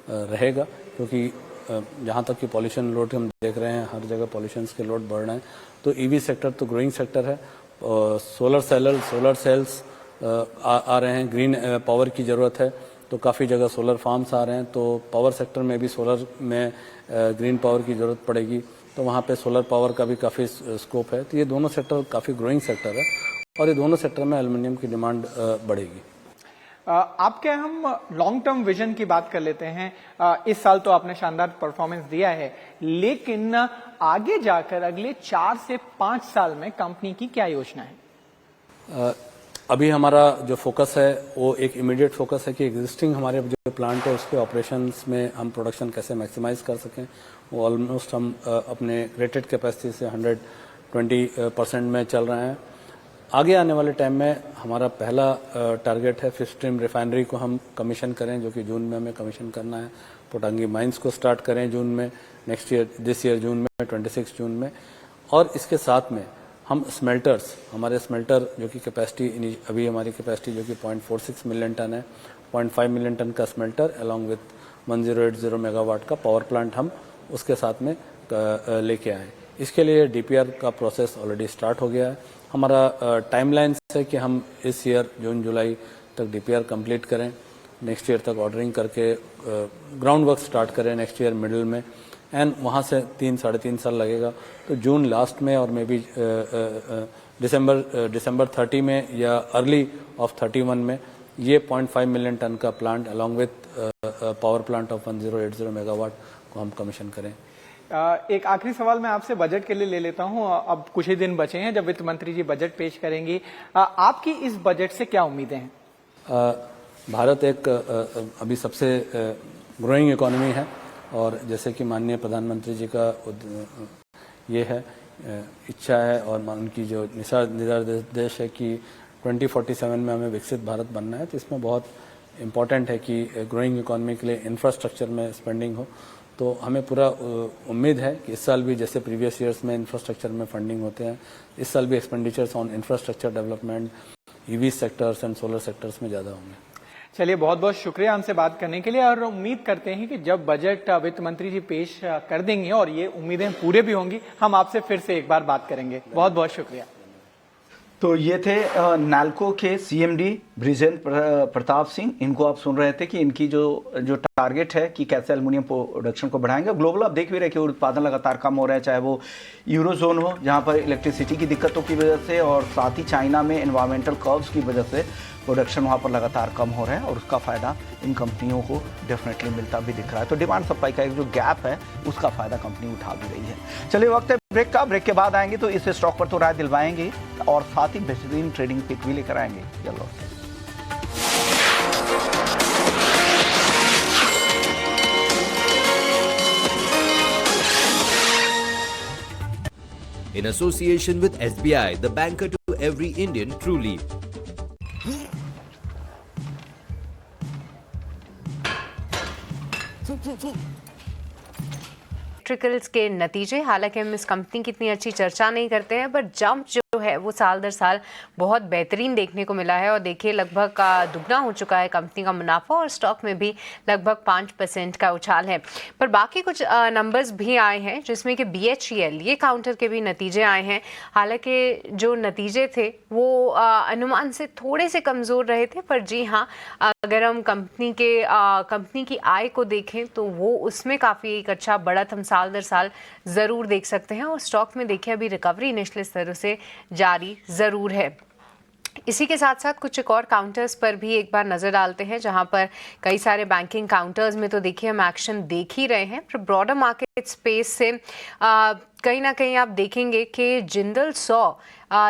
रहेगा क्योंकि जहाँ तक कि पॉल्यूशन लोड हम देख रहे हैं, हर जगह पॉल्यूशन के लोड बढ़ रहे हैं, तो EV सेक्टर तो ग्रोइंग सेक्टर है। सोलर सेल्स आ रहे हैं, ग्रीन पावर की ज़रूरत है तो काफ़ी जगह सोलर फार्म्स आ रहे हैं, तो पावर सेक्टर में भी सोलर में ग्रीन पावर की ज़रूरत पड़ेगी, तो वहाँ पे सोलर पावर का भी काफ़ी स्कोप है। तो ये दोनों सेक्टर काफ़ी ग्रोइंग सेक्टर है और ये दोनों सेक्टर में एल्युमिनियम की डिमांड बढ़ेगी। आपके हम लॉन्ग टर्म विजन की बात कर लेते हैं। इस साल तो आपने शानदार परफॉर्मेंस दिया है, लेकिन आगे जाकर अगले 4 से 5 साल में कंपनी की क्या योजना है? अभी हमारा जो फोकस है वो एक इमीडिएट फोकस है कि एग्जिस्टिंग हमारे जो प्लांट है उसके ऑपरेशंस में हम प्रोडक्शन कैसे मैक्सिमाइज कर सकें। वो ऑलमोस्ट हम अपने रेटेड कैपेसिटी से 120% में चल रहे हैं। आगे आने वाले टाइम में हमारा पहला टारगेट है फिश स्ट्रीम रिफाइनरी को हम कमीशन करें, जो कि जून में हमें कमीशन करना है। पोटांगी माइंस को स्टार्ट करें जून में, दिस ईयर जून में, 26 जून में। और इसके साथ में हम स्मेल्टर्स, हमारे स्मेल्टर जो कि कैपेसिटी अभी हमारी कैपेसिटी जो कि 0.46 मिलियन टन है, 0.5 मिलियन टन का स्मेल्टर अलॉन्ग विथ 1080 मेगावाट का पावर प्लांट हम उसके साथ में लेके आए। इसके लिए DPR का प्रोसेस ऑलरेडी स्टार्ट हो गया है। हमारा टाइमलाइन है कि हम इस ईयर जून जुलाई तक DPR कंप्लीट करें, नेक्स्ट ईयर तक ऑर्डरिंग करके ग्राउंड वर्क स्टार्ट करें नेक्स्ट ईयर मिडिल में, एंड वहाँ से 3-3.5 साल लगेगा। तो जून लास्ट में और मे बी दिसंबर 30 में या अर्ली ऑफ 31 में ये 0.5 मिलियन टन का plant along with power plant of 1080 megawatt को हम कमीशन करें। एक आखिरी सवाल मैं आपसे बजट के लिए ले लेता हूं। अब कुछ ही दिन बचे हैं जब वित्त मंत्री जी बजट पेश करेंगी। आपकी इस बजट से क्या उम्मीदें हैं? भारत एक अभी सबसे ग्रोइंग इकोनॉमी है और जैसे कि माननीय प्रधानमंत्री जी का ये है इच्छा है और उनकी जो निर्देश है कि 2047 में हमें विकसित भारत बनना है, तो इसमें बहुत इम्पॉर्टेंट है कि ग्रोइंग इकोनॉमी के लिए इंफ्रास्ट्रक्चर में स्पेंडिंग हो। तो हमें पूरा उम्मीद है कि इस साल भी जैसे प्रीवियस ईयर्स में इंफ्रास्ट्रक्चर में फंडिंग होते हैं, इस साल भी expenditures on infrastructure development, EV sectors and solar sectors में ज़्यादा होंगे। चलिए, बहुत बहुत शुक्रिया हमसे बात करने के लिए और उम्मीद करते हैं कि जब बजट वित्त मंत्री जी पेश कर देंगे और ये उम्मीदें पूरे भी होंगी, हम आपसे फिर से एक बार बात करेंगे। बहुत बहुत शुक्रिया। तो ये थे नाल्को के सीएमडी बृजेंद्र प्रताप सिंह। इनको आप सुन रहे थे कि इनकी जो टारगेट है कि कैसे एल्युमिनियम प्रोडक्शन को बढ़ाएंगे। ग्लोबल आप देख भी रहे कि उत्पादन लगातार कम हो रहा है, चाहे वो यूरोजोन हो जहां पर इलेक्ट्रिसिटी की दिक्कतों की वजह से और साथ ही चाइना में एनवायरमेंटल कर्व्स की वजह से प्रोडक्शन वहाँ पर लगातार कम हो रहा है और उसका फ़ायदा इन कंपनियों को डेफिनेटली मिलता भी दिख रहा है। तो डिमांड सप्लाई का एक जो गैप है उसका फ़ायदा कंपनी उठा भी रही है। चलिए, वक्त है ब्रेक का। ब्रेक के बाद आएंगे तो इस स्टॉक पर तो राय दिलवाएंगे और साथ ही बेहतरीन ट्रेडिंग पिक भी लेकर आएंगे। चलो। In association with SBI, the banker to every Indian truly. Electricals के नतीजे, हालांकि हम इस कंपनी की इतनी अच्छी चर्चा नहीं करते हैं, पर जंप जो है वो साल दर साल बहुत बेहतरीन देखने को मिला है और देखिए लगभग दुगना हो चुका है कंपनी का मुनाफा और स्टॉक में भी लगभग 5% का उछाल है। पर बाकी कुछ नंबर्स भी आए हैं जिसमें कि BHEL ये काउंटर के भी नतीजे आए हैं। हालांकि जो नतीजे थे वो अनुमान से थोड़े से कमज़ोर रहे थे, पर जी हाँ, अगर हम कंपनी की आय को देखें तो वो उसमें काफ़ी एक अच्छा बढ़त हम साल दर साल ज़रूर देख सकते हैं और स्टॉक में देखिए अभी रिकवरी निचले स्तरों से जारी ज़रूर है। इसी के साथ साथ कुछ एक और काउंटर्स पर भी एक बार नज़र डालते हैं जहां पर कई सारे बैंकिंग काउंटर्स में तो देखिए हम एक्शन देख ही रहे हैं, पर ब्रॉडर मार्केट स्पेस से कहीं ना कहीं आप देखेंगे कि जिंदल 100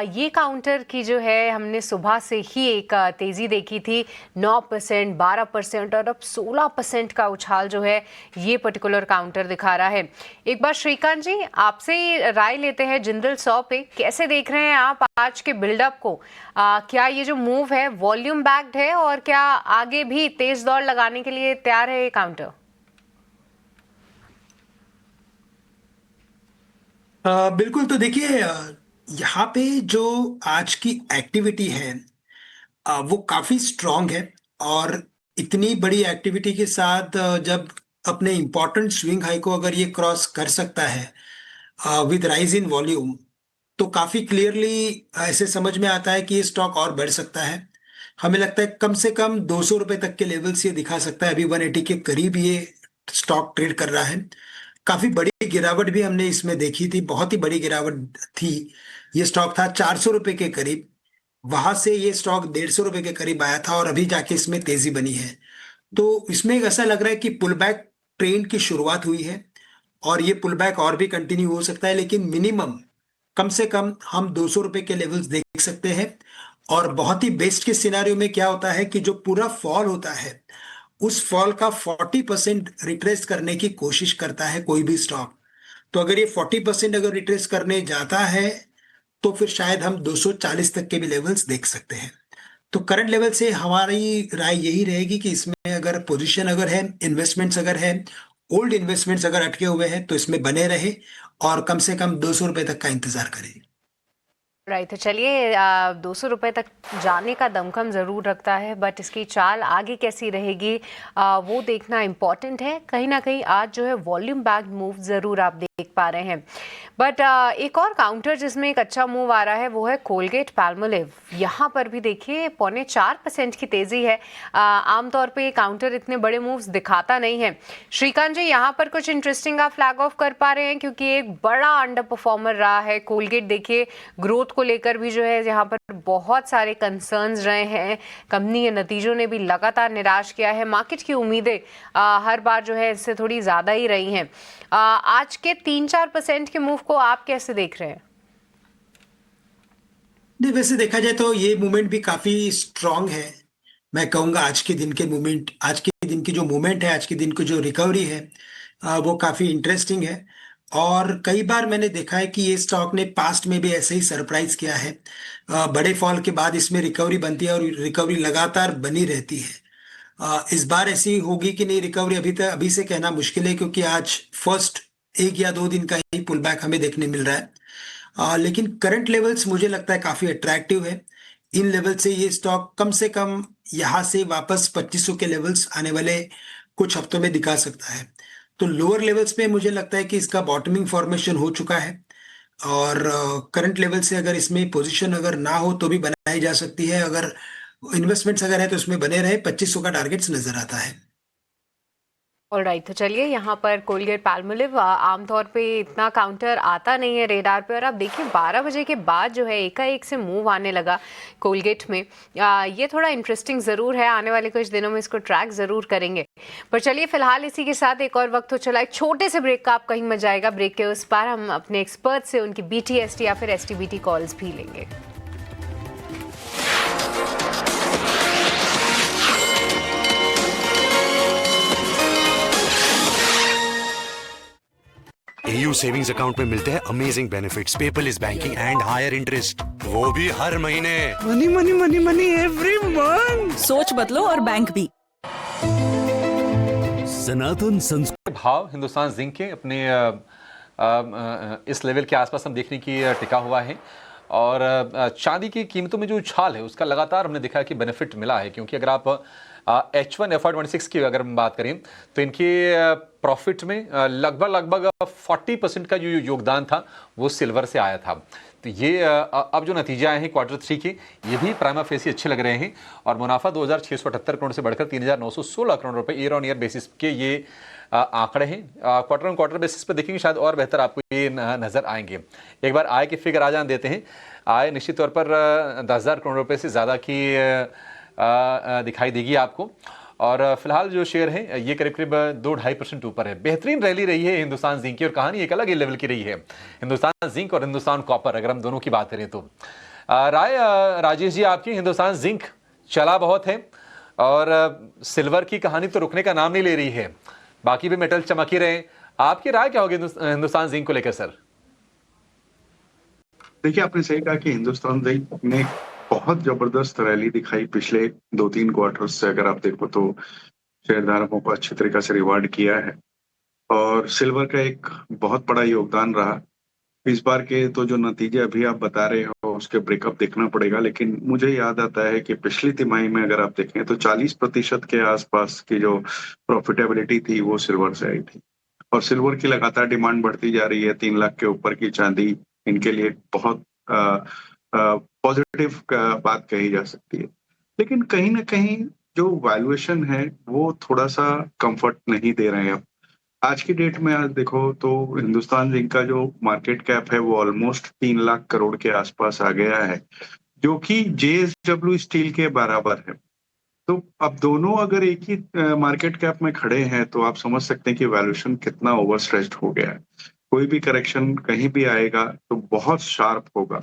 ये काउंटर की जो है हमने सुबह से ही एक तेज़ी देखी थी, 9%, 12% और अब 16% का उछाल जो है ये पर्टिकुलर काउंटर दिखा रहा है। एक बार श्रीकांत जी आपसे ही राय लेते हैं जिंदल 100 पे, कैसे देख रहे हैं आप आज के बिल्डअप को? क्या ये जो मूव है वॉल्यूम बैक्ड है और क्या आगे भी तेज दौड़ लगाने के लिए तैयार है ये काउंटर? बिल्कुल। तो देखिए, यहाँ पे जो आज की एक्टिविटी है वो काफी स्ट्रांग है और इतनी बड़ी एक्टिविटी के साथ जब अपने इंपॉर्टेंट स्विंग हाई को अगर ये क्रॉस कर सकता है विद राइज इन वॉल्यूम, तो काफी क्लियरली ऐसे समझ में आता है कि ये स्टॉक और बढ़ सकता है। हमें लगता है कम से कम 200 रुपए तक के लेवल्स ये दिखा सकता है। अभी 180 के करीब ये स्टॉक ट्रेड कर रहा है। काफी बड़ी गिरावट भी हमने इसमें देखी थी, बहुत ही बड़ी गिरावट थी। ये स्टॉक था 400 रुपए के करीब, वहां से ये स्टॉक 150 रुपए के करीब आया था और अभी जाके इसमें तेजी बनी है। तो इसमें एक ऐसा लग रहा है कि पुल बैक ट्रेंड की शुरुआत हुई है और ये पुल बैक और भी कंटिन्यू हो सकता है, लेकिन मिनिमम कम से कम हम 200 रुपए के लेवल्स देख सकते हैं। और बहुत ही बेस्ट के सिनारियो में क्या होता है कि जो पूरा फॉल होता है उस फॉल का 40% रिट्रेस करने की कोशिश करता है कोई भी स्टॉक। तो अगर ये 40% अगर रिट्रेस करने जाता है तो फिर शायद हम 240 तक के भी लेवल्स देख सकते हैं। तो करंट लेवल से हमारी राय यही रहेगी कि इसमें अगर पोजीशन अगर है, इन्वेस्टमेंट्स अगर है, ओल्ड इन्वेस्टमेंट्स अगर अटके हुए हैं तो इसमें बने रहे और कम से कम 200 रुपए तक का इंतजार करें। राइट, तो चलिए 200 रुपए तक जाने का दमखम ज़रूर रखता है, बट इसकी चाल आगे कैसी रहेगी वो देखना इम्पॉर्टेंट है। कहीं ना कहीं आज जो है वॉल्यूम बैक मूव ज़रूर आप देख पा रहे हैं। बट एक और काउंटर जिसमें एक अच्छा मूव आ रहा है वो है कोलगेट पैल्मोलिव। यहाँ पर भी देखिए 0.4% की तेज़ी है। आमतौर पे ये काउंटर इतने बड़े मूव्स दिखाता नहीं है। श्रीकांत जी, यहाँ पर कुछ इंटरेस्टिंग आप फ्लैग ऑफ कर पा रहे हैं, क्योंकि एक बड़ा अंडर परफॉर्मर रहा है कोलगेट। देखिए ग्रोथ को लेकर भी जो है यहाँ पर बहुत सारे कंसर्न्स रहे हैं। कंपनी के नतीजों ने भी लगातार निराश किया है। मार्केट की उम्मीदें हर बार जो है इससे थोड़ी ज़्यादा ही रही हैं। आज के 3-4% के मूव को आप कैसे देख रहे हैं? नहीं, वैसे देखा जाए तो ये मूवमेंट भी काफी स्ट्रांग है मैं कहूँगा आज के दिन के मूवमेंट, आज के दिन की जो मूवमेंट है, आज के दिन की जो रिकवरी है, वो काफ़ी इंटरेस्टिंग है। और कई बार मैंने देखा है कि ये स्टॉक ने पास्ट में भी ऐसे ही सरप्राइज किया है। बड़े फॉल के बाद इसमें रिकवरी बनती है और रिकवरी लगातार बनी रहती है। इस बार ऐसी होगी कि नहीं रिकवरी, अभी से कहना मुश्किल है, क्योंकि आज फर्स्ट 1 या 2 दिन का ही पुल बैक हमें देखने मिल रहा है। लेकिन करंट लेवल्स मुझे लगता है काफ़ी अट्रैक्टिव है। इन लेवल से ये स्टॉक कम से कम यहाँ से वापस 2500 के लेवल्स आने वाले कुछ हफ्तों में दिखा सकता है। तो लोअर लेवल्स में मुझे लगता है कि इसका बॉटमिंग फॉर्मेशन हो चुका है, और करंट लेवल से अगर इसमें पोजीशन अगर ना हो तो भी बनाई जा सकती है। अगर इन्वेस्टमेंट्स अगर है तो इसमें बने रहे, 2500 का टारगेट्स नजर आता है। ऑलराइट, तो चलिए यहाँ पर कोलगेट पाल्मोलिव आमतौर पे इतना काउंटर आता नहीं है रेडार पे, और अब देखिए 12 बजे के बाद जो है एकाएक से मूव आने लगा कोलगेट में। ये थोड़ा इंटरेस्टिंग ज़रूर है, आने वाले कुछ दिनों में इसको ट्रैक ज़रूर करेंगे। पर चलिए फिलहाल इसी के साथ एक और वक्त हो चला, एक छोटे से ब्रेक का आप कहीं मत जाएगा। ब्रेक के उस पार हम अपने एक्सपर्ट से उनकी BTST या फिर STBT कॉल्स भी लेंगे। AU सेविंग्स अकाउंट में मिलते हैं amazing benefits, paperless banking and higher interest, वो भी हर महीने। Money money money money every month. सोच बदलो और बैंक भी। सनातन संस्कृति भाव हिंदुस्तान जिंक के अपने इस लेवल के आसपास हम देखने की टिका हुआ है, और चांदी की कीमतों में जो उछाल है उसका लगातार हमने देखा कि बेनिफिट मिला है। क्योंकि अगर आप H1 FY26 की अगर हम बात करें तो इनके प्रॉफिट में लगभग 40% का जो योगदान था वो सिल्वर से आया था। तो ये अब जो नतीजे आए हैं Q3 के, ये भी प्राइमा फेसी अच्छे लग रहे हैं, और मुनाफा 2678 करोड़ से बढ़कर 3916 करोड़ रुपए ईयर ऑन ईयर बेसिस के ये आंकड़े हैं। क्वार्टर ऑन क्वार्टर बेसिस पर देखेंगे शायद और बेहतर आपको ये नजर आएंगे। एक बार आय के फिगर आ जान देते हैं। आय निश्चित तौर पर 10,000 करोड़ रुपए से ज़्यादा की दिखाई देगी आपको, और फिलहाल जो शेयर है ये करीब करीब 2-2.5% ऊपर है। बेहतरीन रैली रही है हिंदुस्तान जिंक की, और कहानी एक अलग ही लेवल की रही है हिंदुस्तान जिंक और हिंदुस्तान कॉपर, अगर हम दोनों की बात करें तो। राय राजेश जी आपकी, हिंदुस्तान जिंक चला बहुत है और सिल्वर की कहानी तो रुकने का नाम नहीं ले रही है, बाकी भी मेटल चमक ही रहे। आपकी राय क्या होगी हिंदुस्तान जिंक को लेकर सर? देखिए, आपने सही कहा कि हिंदुस्तान जिंक ने बहुत जबरदस्त रैली दिखाई पिछले 2-3 क्वार्टर्स से। अगर आप देखो तो शेयरधारकों को अच्छी तरीके से रिवार्ड किया है, और सिल्वर का एक बहुत बड़ा योगदान रहा। इस बार के तो जो नतीजे अभी आप बता रहे हो उसके ब्रेकअप देखना पड़ेगा, लेकिन मुझे याद आता है कि पिछली तिमाही में अगर आप देखें तो 40% के आसपास की जो प्रॉफिटेबिलिटी थी वो सिल्वर से आई थी, और सिल्वर की लगातार डिमांड बढ़ती जा रही है। 3 लाख के ऊपर की चांदी इनके लिए बहुत पॉजिटिव बात कही जा सकती है। लेकिन कहीं ना कहीं जो वैल्यूएशन है वो थोड़ा सा कंफर्ट नहीं दे रहे हैं। अब आज की डेट में आज देखो तो हिंदुस्तान जिंक का जो मार्केट कैप है वो ऑलमोस्ट 3 लाख करोड़ के आसपास आ गया है, जो कि JSW स्टील के बराबर है। तो अब दोनों अगर एक ही मार्केट कैप में खड़े हैं तो आप समझ सकते हैं कि वैल्यूएशन कितना ओवरस्ट्रेच्ड हो गया है। कोई भी करेक्शन कहीं भी आएगा तो बहुत शार्प होगा।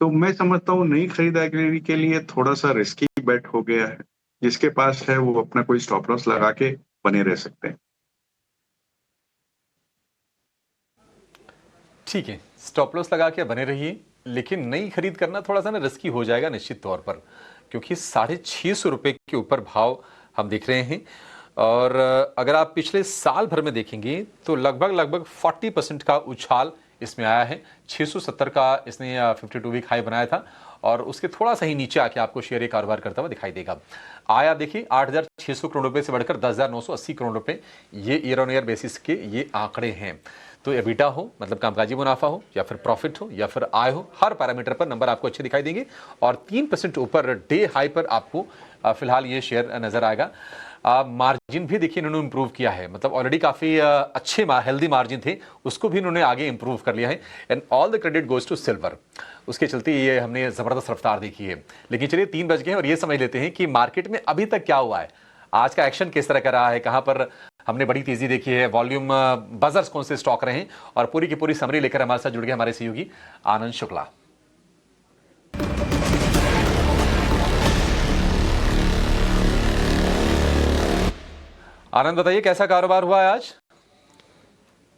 तो मैं समझता हूँ नई खरीदारी के लिए थोड़ा सा रिस्की बेट हो गया है। जिसके पास है वो अपना कोई स्टॉप लॉस लगा के बने रह सकते हैं। ठीक है, स्टॉप लॉस लगा के बने रहिए, लेकिन नई खरीद करना थोड़ा सा ना रिस्की हो जाएगा निश्चित तौर पर, क्योंकि 650 रुपए के ऊपर भाव हम देख रहे हैं। और अगर आप पिछले साल भर में देखेंगे तो लगभग 40% का उछाल इसमें आया है। 670 का इसने 52 वीक हाई बनाया था, और उसके थोड़ा सा ही नीचे आके आपको शेयर कारोबार करता हुआ दिखाई देगा। आय आप देखिए 8,600 करोड़ रुपए से बढ़कर 10,980 करोड़ रुपए, ये ईयर ऑन ईयर बेसिस के ये आंकड़े हैं। तो एबिटा हो, मतलब कामकाजी मुनाफा हो, या फिर प्रॉफिट हो, या फिर आय हो, हर पैरामीटर पर नंबर आपको अच्छे दिखाई देंगे, और 3% ऊपर डे हाई पर आपको फिलहाल ये शेयर नजर आएगा। मार्जिन भी देखिए इन्होंने इंप्रूव किया है, मतलब ऑलरेडी काफी अच्छे हेल्दी मार्जिन थे, उसको भी इन्होंने आगे इंप्रूव कर लिया है, and all the credit goes to silver. उसके चलते ये हमने जबरदस्त रफ्तार देखी है। लेकिन चलिए 3 बज गए हैं और ये समझ लेते हैं कि मार्केट में अभी तक क्या हुआ है, आज का एक्शन किस तरह का रहा है, कहां पर हमने बड़ी तेजी देखी है, वॉल्यूम बजर्स कौन से स्टॉक रहे हैं, और पूरी की पूरी समरी लेकर हमारे साथ जुड़ गए हमारे सहयोगी आनंद शुक्ला। आनंद बताइए कैसा कारोबार हुआ है आज?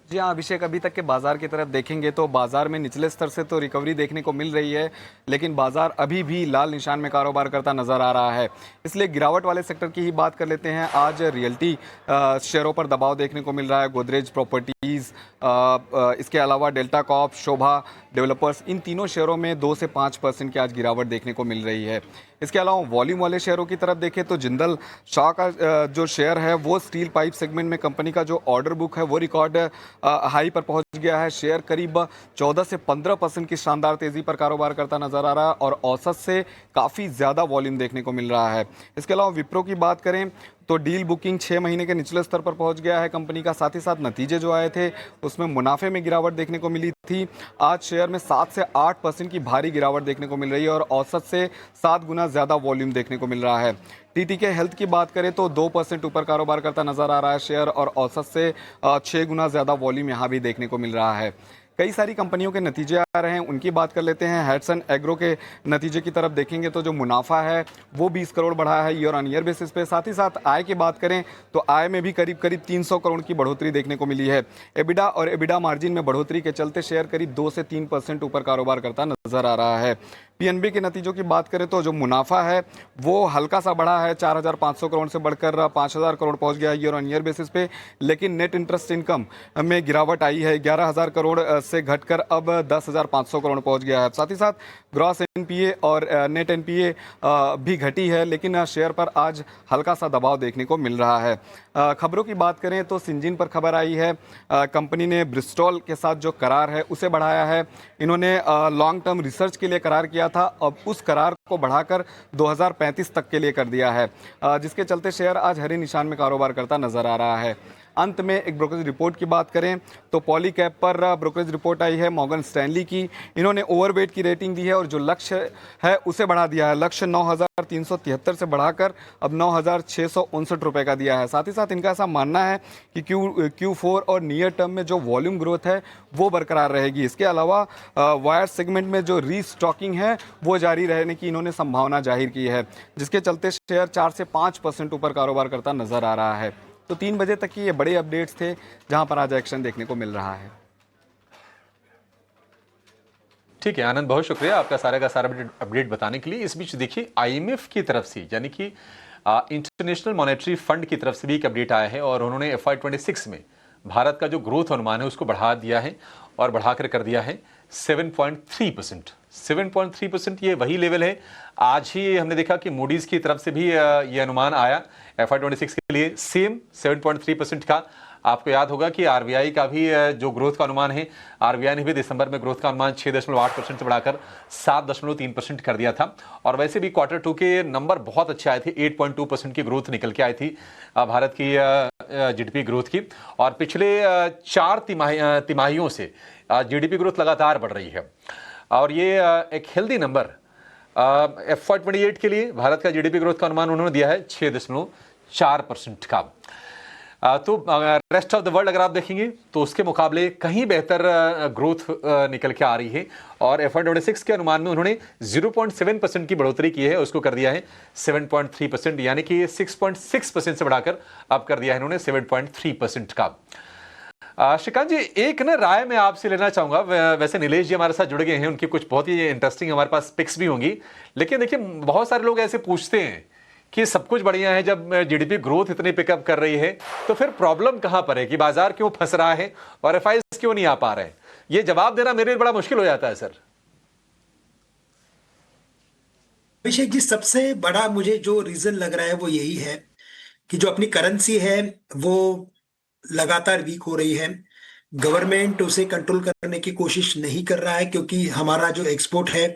जी हाँ अभिषेक, अभी तक के बाजार की तरफ देखेंगे तो बाजार में निचले स्तर से तो रिकवरी देखने को मिल रही है, लेकिन बाजार अभी भी लाल निशान में कारोबार करता नजर आ रहा है। इसलिए गिरावट वाले सेक्टर की ही बात कर लेते हैं। आज रियल्टी शेयरों पर दबाव देखने को मिल रहा है। गोदरेज प्रॉपर्टीज, इसके अलावा डेल्टा कॉर्प, शोभा डेवलपर्स, इन तीनों शेयरों में 2 से 5% की आज गिरावट देखने को मिल रही है। इसके अलावा वॉल्यूम वाले शेयरों की तरफ देखें तो जिंदल शाह का जो शेयर है वो स्टील पाइप सेगमेंट में कंपनी का जो ऑर्डर बुक है वो रिकॉर्ड हाई पर पहुंच गया है। शेयर करीब 14 से 15% की शानदार तेजी पर कारोबार करता नजर आ रहा है और औसत से काफ़ी ज़्यादा वॉल्यूम देखने को मिल रहा है। इसके अलावा विप्रो की बात करें तो डील बुकिंग 6 महीने के निचले स्तर पर पहुंच गया है कंपनी का। साथ ही साथ नतीजे जो आए थे उसमें मुनाफे में गिरावट देखने को मिली थी। आज शेयर में 7 से 8% की भारी गिरावट देखने को मिल रही है और औसत से 7 गुना ज़्यादा वॉल्यूम देखने को मिल रहा है। टीटीके हेल्थ की बात करें तो 2% ऊपर कारोबार करता नजर आ रहा है शेयर और औसत से 6 गुना ज़्यादा वॉल्यूम यहाँ भी देखने को मिल रहा है। कई सारी कंपनियों के नतीजे आ रहे हैं, उनकी बात कर लेते हैं। हैट्सन एग्रो के नतीजे की तरफ देखेंगे तो जो मुनाफा है वो 20 करोड़ बढ़ा है ईयर ऑन ईयर बेसिस पे। साथ ही साथ आय की बात करें तो आय में भी करीब 300 करोड़ की बढ़ोतरी देखने को मिली है। एबिडा और एबिडा मार्जिन में बढ़ोतरी के चलते शेयर करीब 2 से 3% ऊपर कारोबार करता नजर आ रहा है। पीएनबी के नतीजों की बात करें तो जो मुनाफा है वो हल्का सा बढ़ा है, 4,500 करोड़ से बढ़कर 5,000 करोड़ पहुंच गया ईयर ऑन ईयर बेसिस पे। लेकिन नेट इंटरेस्ट इनकम में गिरावट आई है, 11,000 करोड़ से घटकर अब 10,500 करोड़ पहुंच गया है। साथ ही साथ ग्रॉस एनपीए और नेट एनपीए भी घटी है, लेकिन शेयर पर आज हल्का सा दबाव देखने को मिल रहा है। खबरों की बात करें तो सिंजीन पर खबर आई है, कंपनी ने ब्रिस्टॉल के साथ जो करार है उसे बढ़ाया है। इन्होंने लॉन्ग टर्म रिसर्च के लिए करार किया था, अब उस करार को बढ़ाकर 2035 तक के लिए कर दिया है, जिसके चलते शेयर आज हरे निशान में कारोबार करता नजर आ रहा है। अंत में एक ब्रोकरेज रिपोर्ट की बात करें तो पॉलीकैप पर ब्रोकरेज रिपोर्ट आई है मॉर्गन स्टैनली की। इन्होंने ओवरवेट की रेटिंग दी है और जो लक्ष्य है उसे बढ़ा दिया है। लक्ष्य 9,373 से बढ़ाकर अब 9,659 रुपये का दिया है। साथ ही साथ इनका ऐसा मानना है कि Q4 और नियर टर्म में जो वॉल्यूम ग्रोथ है वो बरकरार रहेगी। इसके अलावा वायर सेगमेंट में जो रीस्टॉकिंग है वो जारी रहने की इन्होंने संभावना जाहिर की है, जिसके चलते शेयर 4 से 5% ऊपर कारोबार करता नजर आ रहा है। तो 3 बजे तक की ये बड़े अपडेट्स थे जहां पर आज एक्शन देखने को मिल रहा है। ठीक है आनंद, बहुत शुक्रिया आपका सारा का सारा अपडेट बताने के लिए। इस बीच देखिए आईएमएफ की तरफ से यानी कि इंटरनेशनल मॉनेटरी फंड की तरफ से भी एक अपडेट आया है और उन्होंने FY26 में भारत का जो ग्रोथ अनुमान है उसको बढ़ा दिया है और बढ़ाकर कर दिया है 7.3%। 7.3% ये वही लेवल है। आज ही हमने देखा कि मूडीज की तरफ से भी ये अनुमान आया FY26 के लिए सेम 7.3% का। आपको याद होगा कि आरबीआई का भी जो ग्रोथ का अनुमान है, आरबीआई ने भी दिसंबर में ग्रोथ का अनुमान 6.8% से बढ़ाकर 7.3% कर दिया था। और वैसे भी Q2 के नंबर बहुत अच्छे आए थे, 8.2% की ग्रोथ निकल के आई थी भारत की जीडीपी ग्रोथ की। और पिछले 4 तिमाहियों से जीडीपी ग्रोथ लगातार बढ़ रही है और ये एक हेल्दी नंबर FY28 के लिए भारत का जीडीपी ग्रोथ का अनुमान उन्होंने दिया है 6.4% का। तो रेस्ट ऑफ द वर्ल्ड अगर आप देखेंगे तो उसके मुकाबले कहीं बेहतर ग्रोथ निकल के आ रही है और FY26 के अनुमान में उन्होंने 0.7% की बढ़ोतरी की है, उसको कर दिया है 7.3%, यानी कि 6.6% से बढ़ाकर अब कर दिया है इन्होंने 7.3% का। श्रीकांत जी, एक ना राय मैं आपसे लेना चाहूंगा। वैसे नीलेश जी हमारे साथ जुड़ गए हैं, उनकी कुछ बहुत ही इंटरेस्टिंग हमारे पास पिक्स भी होंगी, लेकिन देखिए बहुत सारे लोग ऐसे पूछते हैं कि सब कुछ बढ़िया है, जब जीडीपी ग्रोथ इतनी पिकअप कर रही है तो फिर प्रॉब्लम कहां पर है कि बाजार क्यों फंस रहा है और एफआईएस क्यों नहीं आ पा रहे हैं? ये जवाब देना मेरे लिए बड़ा मुश्किल हो जाता है सर। अभिषेक जी, सबसे बड़ा मुझे जो रीजन लग रहा है वो यही है कि जो अपनी करेंसी है वो लगातार वीक हो रही है। गवर्नमेंट उसे कंट्रोल करने की कोशिश नहीं कर रहा है क्योंकि हमारा जो एक्सपोर्ट है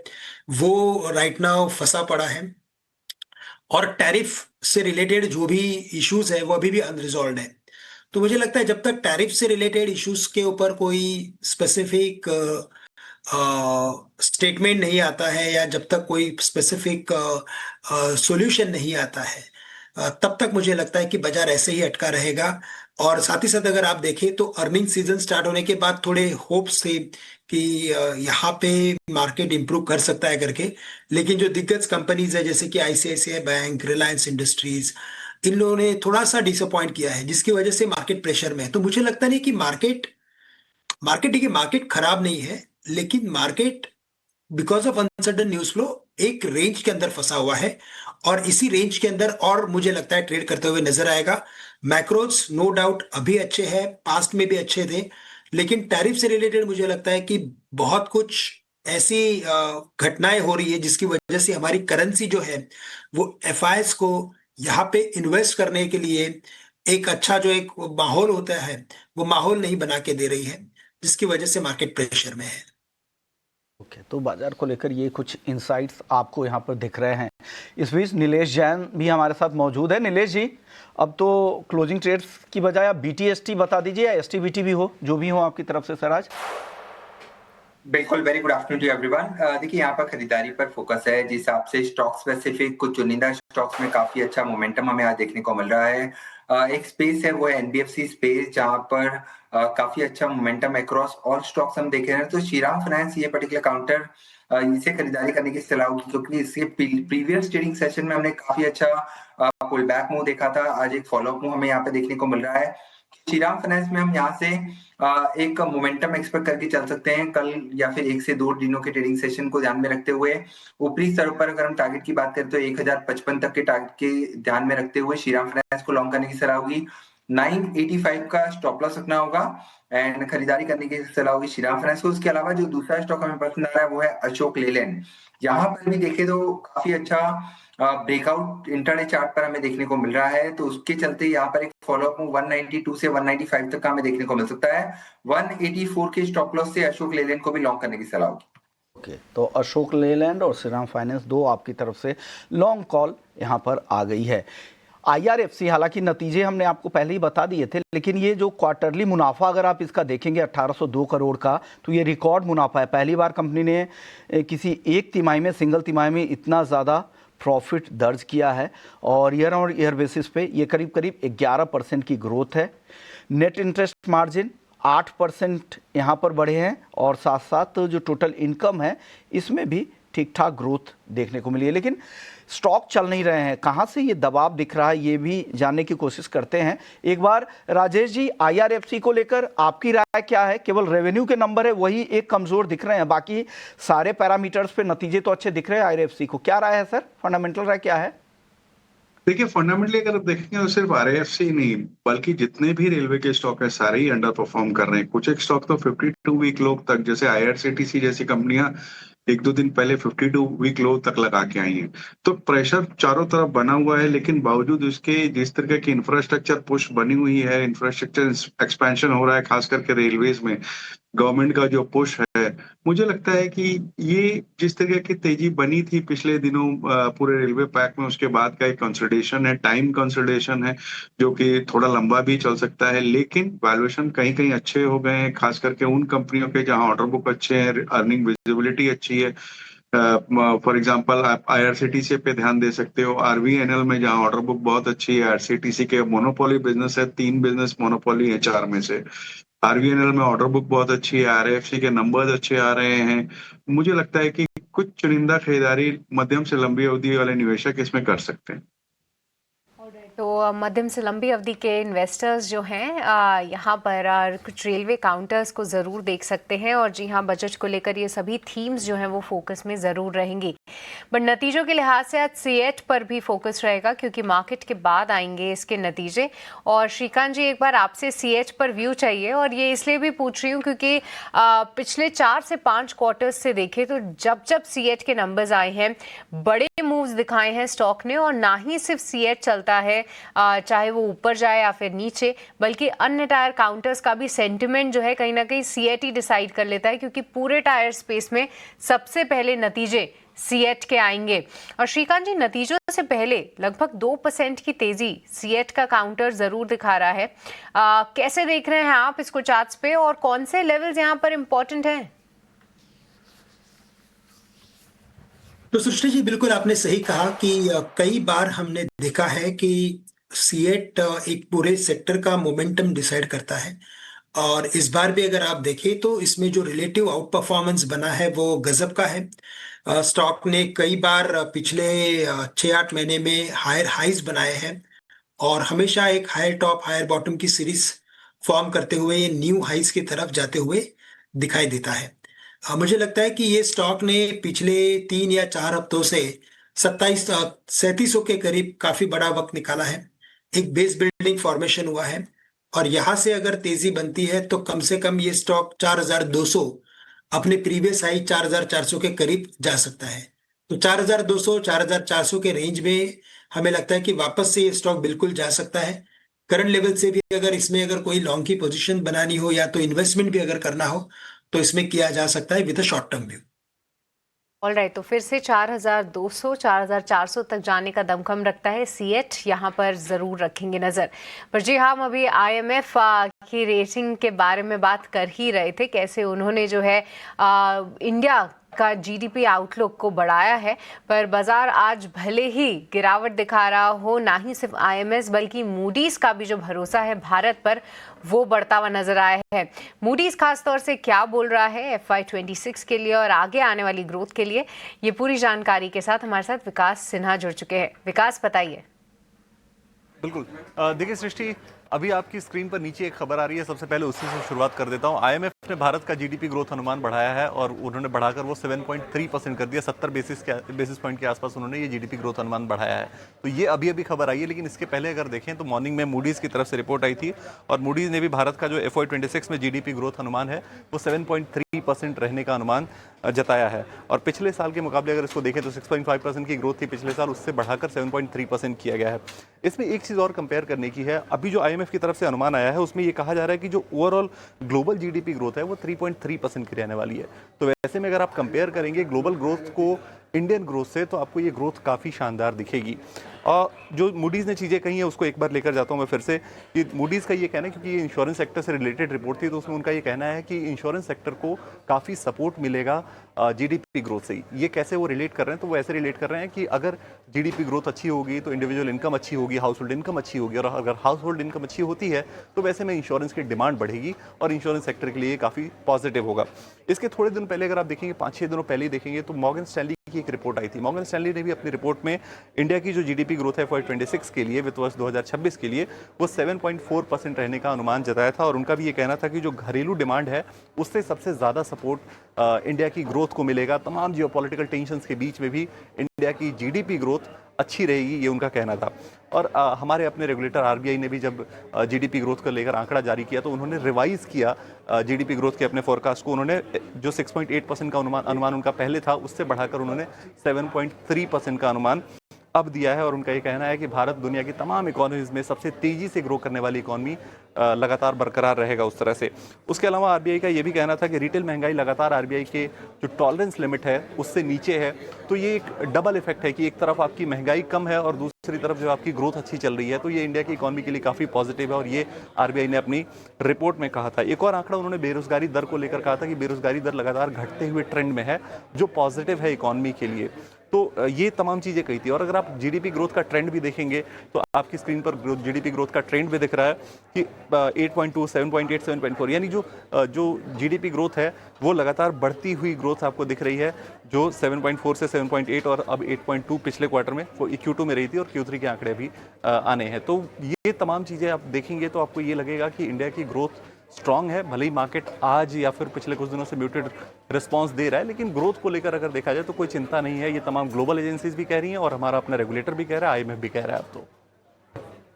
वो राइट नाउ फंसा पड़ा है और टैरिफ से रिलेटेड जो भी इश्यूज है वो अभी भी अनरिजॉल्व है। तो मुझे लगता है जब तक टैरिफ से रिलेटेड इश्यूज के ऊपर कोई स्पेसिफिक स्टेटमेंट नहीं आता है या जब तक कोई स्पेसिफिक सॉल्यूशन नहीं आता है तब तक मुझे लगता है कि बाजार ऐसे ही अटका रहेगा। और साथ ही साथ अगर आप देखें तो अर्निंग सीजन स्टार्ट होने के बाद थोड़े होप्स थे कि यहाँ पे मार्केट इंप्रूव कर सकता है करके, लेकिन जो दिग्गज कंपनीज है जैसे कि आईसीआईसीआई बैंक, रिलायंस इंडस्ट्रीज, इन लोगों ने थोड़ा सा डिसअपॉइंट किया है, जिसकी वजह से मार्केट प्रेशर में है। तो मुझे लगता नहीं कि मार्केट मार्केट देखिए, मार्केट खराब नहीं है, लेकिन market because of uncertain news flow एक रेंज के अंदर फंसा हुआ है, और इसी रेंज के अंदर और मुझे लगता है ट्रेड करते हुए नजर आएगा। मैक्रोज नो डाउट अभी अच्छे हैं, पास्ट में भी अच्छे थे, लेकिन टैरिफ से रिलेटेड मुझे लगता है कि बहुत कुछ ऐसी घटनाएं हो रही है जिसकी वजह से हमारी करेंसी जो है वो एफआईएस को यहाँ पे इन्वेस्ट करने के लिए एक अच्छा जो एक माहौल होता है वो माहौल नहीं बना के दे रही है, जिसकी वजह से मार्केट प्रेशर में है। ओके, तो बाजार को लेकर ये कुछ इंसाइट्स आपको यहाँ पर दिख रहे हैं। इस बीच नीलेश जैन भी हमारे साथ मौजूद है। नीलेश जी, अब तो क्लोजिंग ट्रेड्स की बजाय आप BTST बता दीजिए या STBT भी हो, जो भी हो आपकी तरफ से सर आज। बिल्कुल, very good afternoon to everyone. देखिए, यहाँ पर खरीदारी पर फोकस है, जिस हिसाब से स्टॉक स्पेसिफिक कुछ चुनिंदा स्टॉक्स में काफी अच्छा मोमेंटम हमें आज देखने को मिल रहा है। एक स्पेस है, वो है NBFC स्पेस, जहां पर काफी अच्छा मोमेंटम अक्रॉस ऑल स्टॉक्स हम देख रहे हैं। तो श्रीराम फाइनेंस ये पर्टिकुलर काउंटर इसे खरीदारी करने की सलाह होगी, क्योंकि इसके प्रीवियस ट्रेडिंग सेशन में हमने काफी अच्छा पुल बैक मूव देखा था। आज एक फॉलोअप मूव हमें यहाँ पे देखने को मिल रहा है। श्रीराम फाइनेंस में हम यहाँ से एक मोमेंटम एक्सपेक्ट करके चल सकते हैं कल या फिर 1 से 2 दिनों के ट्रेडिंग सेशन को ध्यान में रखते हुए। ऊपरी स्तर पर अगर हम टारगेट की बात करें तो 1055 तक के टारगेट के ध्यान में रखते हुए श्रीराम फाइनेंस को लॉन्ग करने की सलाह होगी। 985 का स्टॉप लॉस रखना होगा एंड खरीदारी करने की सलाह होगी श्रीराम फाइनेंस को। उसके अलावा जो दूसरा स्टॉक हमें पसंद आ रहा है वो है अशोक लेलैंड। यहाँ पर भी देखें तो काफी अच्छा ब्रेकआउट इंटरडे चार्ट पर हमें देखने को मिल रहा है, तो उसके चलते यहाँ पर एक फॉलोअप मूव 192 से 195 तक का हमें देखने को मिल सकता है। 184 के स्टॉप लॉस से अशोक लेलैंड को भी लॉन्ग करने की सलाह होगी। ओके, तो अशोक लेलैंड और श्रीराम फाइनेंस दो आपकी तरफ से लॉन्ग कॉल यहाँ पर आ गई है। IRFC, हालांकि नतीजे हमने आपको पहले ही बता दिए थे, लेकिन ये जो क्वार्टरली मुनाफा अगर आप इसका देखेंगे 1802 करोड़ का, तो ये रिकॉर्ड मुनाफा है। पहली बार कंपनी ने किसी एक तिमाही में, सिंगल तिमाही में इतना ज़्यादा प्रॉफिट दर्ज किया है, और ईयर बेसिस पे ये करीब करीब 11% की ग्रोथ है। नेट इंटरेस्ट मार्जिन 8% यहाँ पर बढ़े हैं, और साथ साथ जो टोटल इनकम है इसमें भी ठीक ठाक ग्रोथ देखने को मिली है। लेकिन स्टॉक चल नहीं रहे हैं, कहाँ से ये दबाव दिख रहा है ये भी जानने की कोशिश करते हैं। एक बार राजेश जी, IRFC को लेकर आपकी राय क्या है? केवल रेवेन्यू के नंबर है वही एक कमजोर दिख रहे हैं, बाकी सारे पैरामीटर्स पे नतीजे तो अच्छे दिख रहे हैं IRFC को। क्या राय है सर, फंडामेंटल राय क्या है? देखिए, फंडामेंटली अगर देखेंगे तो सिर्फ RFC नहीं, बल्कि जितने भी रेलवे के स्टॉक है सारे ही अंडर परफॉर्म कर रहे हैं। कुछ एक स्टॉक तो 52 वीक लो तक, जैसे IRCTC जैसी कंपनियां 1-2 दिन पहले 52 वीक लो तक लगा के आई हैं। तो प्रेशर चारों तरफ बना हुआ है, लेकिन बावजूद इसके जिस तरह की इंफ्रास्ट्रक्चर पुश बनी हुई है, इंफ्रास्ट्रक्चर एक्सपेंशन हो रहा है, खास करके रेलवेज में गवर्नमेंट का जो पुश है, मुझे लगता है कि ये जिस तरह की तेजी बनी थी पिछले दिनों पूरे रेलवे पैक में, उसके बाद का एक कंसोलिडेशन है, टाइम कंसोलिडेशन है, जो कि थोड़ा लंबा भी चल सकता है। लेकिन वैल्यूएशन कहीं कहीं अच्छे हो गए हैं, खास करके उन कंपनियों के जहां ऑर्डर बुक अच्छे हैं, अर्निंग विजिबिलिटी अच्छी है। फॉर एग्जांपल आप IRCTC पे ध्यान दे सकते हो, RVNL में जहां ऑर्डर बुक बहुत अच्छी है। RCTC के मोनोपोली बिजनेस है, 3 बिजनेस मोनोपोली है 4 में से। RVNL में ऑर्डर बुक बहुत अच्छी है, RFC के नंबर्स अच्छे आ रहे हैं। मुझे लगता है कि कुछ चुनिंदा खरीदारी मध्यम से लंबी अवधि वाले निवेशक इसमें कर सकते हैं। तो मध्यम से लंबी अवधि के इन्वेस्टर्स जो हैं यहाँ पर कुछ रेलवे काउंटर्स को ज़रूर देख सकते हैं, और जी हाँ, बजट को लेकर ये सभी थीम्स जो हैं वो फोकस में ज़रूर रहेंगी। बट नतीजों के लिहाज से आज CEAT पर भी फोकस रहेगा, क्योंकि मार्केट के बाद आएंगे इसके नतीजे। और श्रीकांत जी, एक बार आपसे CEAT पर व्यू चाहिए, और ये इसलिए भी पूछ रही हूँ क्योंकि पिछले 4 से 5 क्वार्टर्स से देखें तो जब CEAT के नंबर्स आए हैं, बड़े मूव्स दिखाए हैं स्टॉक ने, और ना ही सिर्फ CEAT चलता है, चाहे वो ऊपर जाए या फिर नीचे, बल्कि अन्य टायर काउंटर्स का भी सेंटिमेंट जो है कहीं ना कहीं CEAT ही डिसाइड कर लेता है, क्योंकि पूरे टायर स्पेस में सबसे पहले नतीजे CEAT के आएंगे। और श्रीकांत जी, नतीजों से पहले लगभग 2% की तेजी CEAT का काउंटर जरूर दिखा रहा है। कैसे देख रहे हैं आप इसको चार्ट्स पे, और कौन से लेवल्स यहाँ पर इंपॉर्टेंट हैं? तो सृष्टि जी, बिल्कुल आपने सही कहा कि कई बार हमने देखा है कि CEAT एक पूरे सेक्टर का मोमेंटम डिसाइड करता है, और इस बार भी अगर आप देखें तो इसमें जो रिलेटिव आउट परफॉर्मेंस बना है वो गजब का है। स्टॉक ने कई बार पिछले 6-8 महीने में हायर हाइज बनाए हैं, और हमेशा एक हायर टॉप हायर बॉटम की सीरीज फॉर्म करते हुए ये न्यू हाइस की तरफ जाते हुए दिखाई देता है। मुझे लगता है कि ये स्टॉक ने पिछले 3 या 4 हफ्तों से 3700 के करीब काफी बड़ा वक्त निकाला है। एक बेस बिल्डिंग फॉर्मेशन हुआ है और यहां से अगर तेजी बनती है तो कम से कम ये स्टॉक 4200 अपने प्रीवियस हाई 4400 के करीब जा सकता है। तो 4200 4400 के रेंज में हमें लगता है कि वापस से ये स्टॉक बिल्कुल जा सकता है। करंट लेवल से भी अगर इसमें अगर कोई लॉन्ग की पोजीशन बनानी हो या तो इन्वेस्टमेंट भी अगर करना हो तो इसमें किया जा सकता है with a short term view. Alright, तो फिर से 4200 4400 तक जाने का दमखम रखता है सीएट, यहाँ पर ज़रूर रखेंगे नज़र। पर जी हाँ, हम अभी आईएमएफ की रेटिंग के बारे में बात कर ही रहे थे, कैसे उन्होंने जो है इंडिया का जीडीपी आउटलुक को बढ़ाया है। पर बाजार आज भले ही गिरावट दिखा रहा हो, ना ही सिर्फ आईएमएफ बल्कि मूडीज का भी जो भरोसा है भारत पर वो बढ़ता हुआ नजर आया है। मूडीज खास तौर से क्या बोल रहा है FY26 के लिए और आगे आने वाली ग्रोथ के लिए, ये पूरी जानकारी के साथ हमारे साथ विकास सिन्हा जुड़ चुके हैं। विकास, बताइए। बिल्कुल, देखिए सृष्टि, अभी आपकी स्क्रीन पर नीचे एक खबर आ रही है, सबसे पहले उसी से शुरुआत कर देता हूं। आईएमएफ ने भारत का जीडीपी ग्रोथ अनुमान बढ़ाया है और उन्होंने बढ़ाकर वो 7.3% कर दिया। 70 बेसिस पॉइंट के आसपास उन्होंने ये जीडीपी ग्रोथ अनुमान बढ़ाया है। तो ये अभी अभी खबर आई है, लेकिन इसके पहले अगर देखें तो मॉर्निंग में मूडीज की तरफ से रिपोर्ट आई थी और मूडीज ने भी भारत का जो FY26 में जीडीपी ग्रोथ अनुमान है वो 7.3% रहने का अनुमान जताया है। और पिछले साल के मुकाबले अगर इसको देखें तो 6.5% की ग्रोथ थी पिछले साल, उससे बढ़ाकर 7.3% किया गया है। इसमें एक चीज़ और कंपेयर करने की है, अभी जो आईएमएफ की तरफ से अनुमान आया है उसमें ये कहा जा रहा है कि जो ओवरऑल ग्लोबल जीडीपी ग्रोथ है वो 3.3% की रहने वाली है। तो वैसे में अगर आप कंपेयर करेंगे ग्लोबल ग्रोथ को इंडियन ग्रोथ से तो आपको ये ग्रोथ काफ़ी शानदार दिखेगी। और जो मूडीज़ ने चीज़ें कही हैं उसको एक बार लेकर जाता हूँ मैं फिर से। कि मूडीज़ का ये कहना है, क्योंकि ये इंश्योरेंस सेक्टर से रिलेटेड रिपोर्ट थी, तो उसमें उनका ये कहना है कि इंश्योरेंस सेक्टर को काफ़ी सपोर्ट मिलेगा जीडीपी ग्रोथ से ही। ये कैसे वो रिलेट कर रहे हैं, तो वो ऐसे रिलेट कर रहे हैं कि अगर जीडीपी ग्रोथ अच्छी होगी तो इंडिविजुअल इनकम अच्छी होगी, हाउस होल्ड इनकम अच्छी होगी, और अगर हाउस होल्ड इनकम अच्छी होती है तो वैसे में इंश्योरेंस की डिमांड बढ़ेगी और इंश्योरेंस सेक्टर के लिए काफ़ी पॉजिटिव होगा। इसके थोड़े दिन पहले अगर आप देखेंगे, 5-6 दिनों पहले देखेंगे तो मॉर्गन स्टैनली की एक रिपोर्ट आई थी। मॉर्गन स्टैनली ने भी अपनी रिपोर्ट में इंडिया की जो जीडीपी ग्रोथ है FY26 के लिए, वित्त वर्ष 2026 के लिए, वो 7.4% रहने का अनुमान जताया था। और उनका भी ये कहना था कि जो घरेलू डिमांड है उससे सबसे ज़्यादा सपोर्ट इंडिया की ग्रोथ को मिलेगा। तमाम जियोपॉलिटिकल टेंशंस के बीच में भी इंडिया की जीडीपी ग्रोथ अच्छी रहेगी, ये उनका कहना था। और हमारे अपने रेगुलेटर आरबीआई ने भी जब जीडीपी ग्रोथ को लेकर आंकड़ा जारी किया तो उन्होंने रिवाइज किया जीडीपी ग्रोथ के अपने फोरकास्ट को। उन्होंने जो 6.8% का अनुमान उनका पहले था उससे बढ़ाकर उन्होंने 7.3% का अनुमान अब दिया है। और उनका ये कहना है कि भारत दुनिया की तमाम इकोनॉमीज में सबसे तेजी से ग्रो करने वाली इकोनॉमी लगातार बरकरार रहेगा उस तरह से। उसके अलावा आरबीआई का ये भी कहना था कि रिटेल महंगाई लगातार आरबीआई के जो टॉलरेंस लिमिट है उससे नीचे है। तो ये एक डबल इफेक्ट है कि एक तरफ आपकी महंगाई कम है और दूसरी तरफ जो आपकी ग्रोथ अच्छी चल रही है, तो ये इंडिया की इकोनॉमी के लिए काफ़ी पॉजिटिव है और ये आरबीआई ने अपनी रिपोर्ट में कहा था। एक और आंकड़ा उन्होंने बेरोजगारी दर को लेकर कहा था कि बेरोजगारी दर लगातार घटते हुए ट्रेंड में है, जो पॉजिटिव है इकोनॉमी के लिए। तो ये तमाम चीज़ें कही थी। और अगर आप जीडीपी ग्रोथ का ट्रेंड भी देखेंगे तो आपकी स्क्रीन पर जीडीपी ग्रोथ का ट्रेंड भी दिख रहा है कि 8.2, 7.8, 7.4, यानी जो जीडीपी ग्रोथ है वो लगातार बढ़ती हुई ग्रोथ आपको दिख रही है, जो 7.4 से 7.8 और अब 8.2 पिछले क्वार्टर में, वो Q2 में रही थी और Q3 के आंकड़े भी आने हैं। तो ये तमाम चीज़ें आप देखेंगे तो आपको ये लगेगा कि इंडिया की ग्रोथ स्ट्रांग है। भले ही मार्केट आज या फिर पिछले कुछ दिनों से म्यूटेड रिस्पांस दे रहा है, लेकिन ग्रोथ को लेकर अगर देखा जाए तो कोई चिंता नहीं है। ये तमाम ग्लोबल एजेंसीज भी कह रही हैं और हमारा अपना रेगुलेटर भी कह रहा है, आईएमएफ भी कह रहा है अब तो।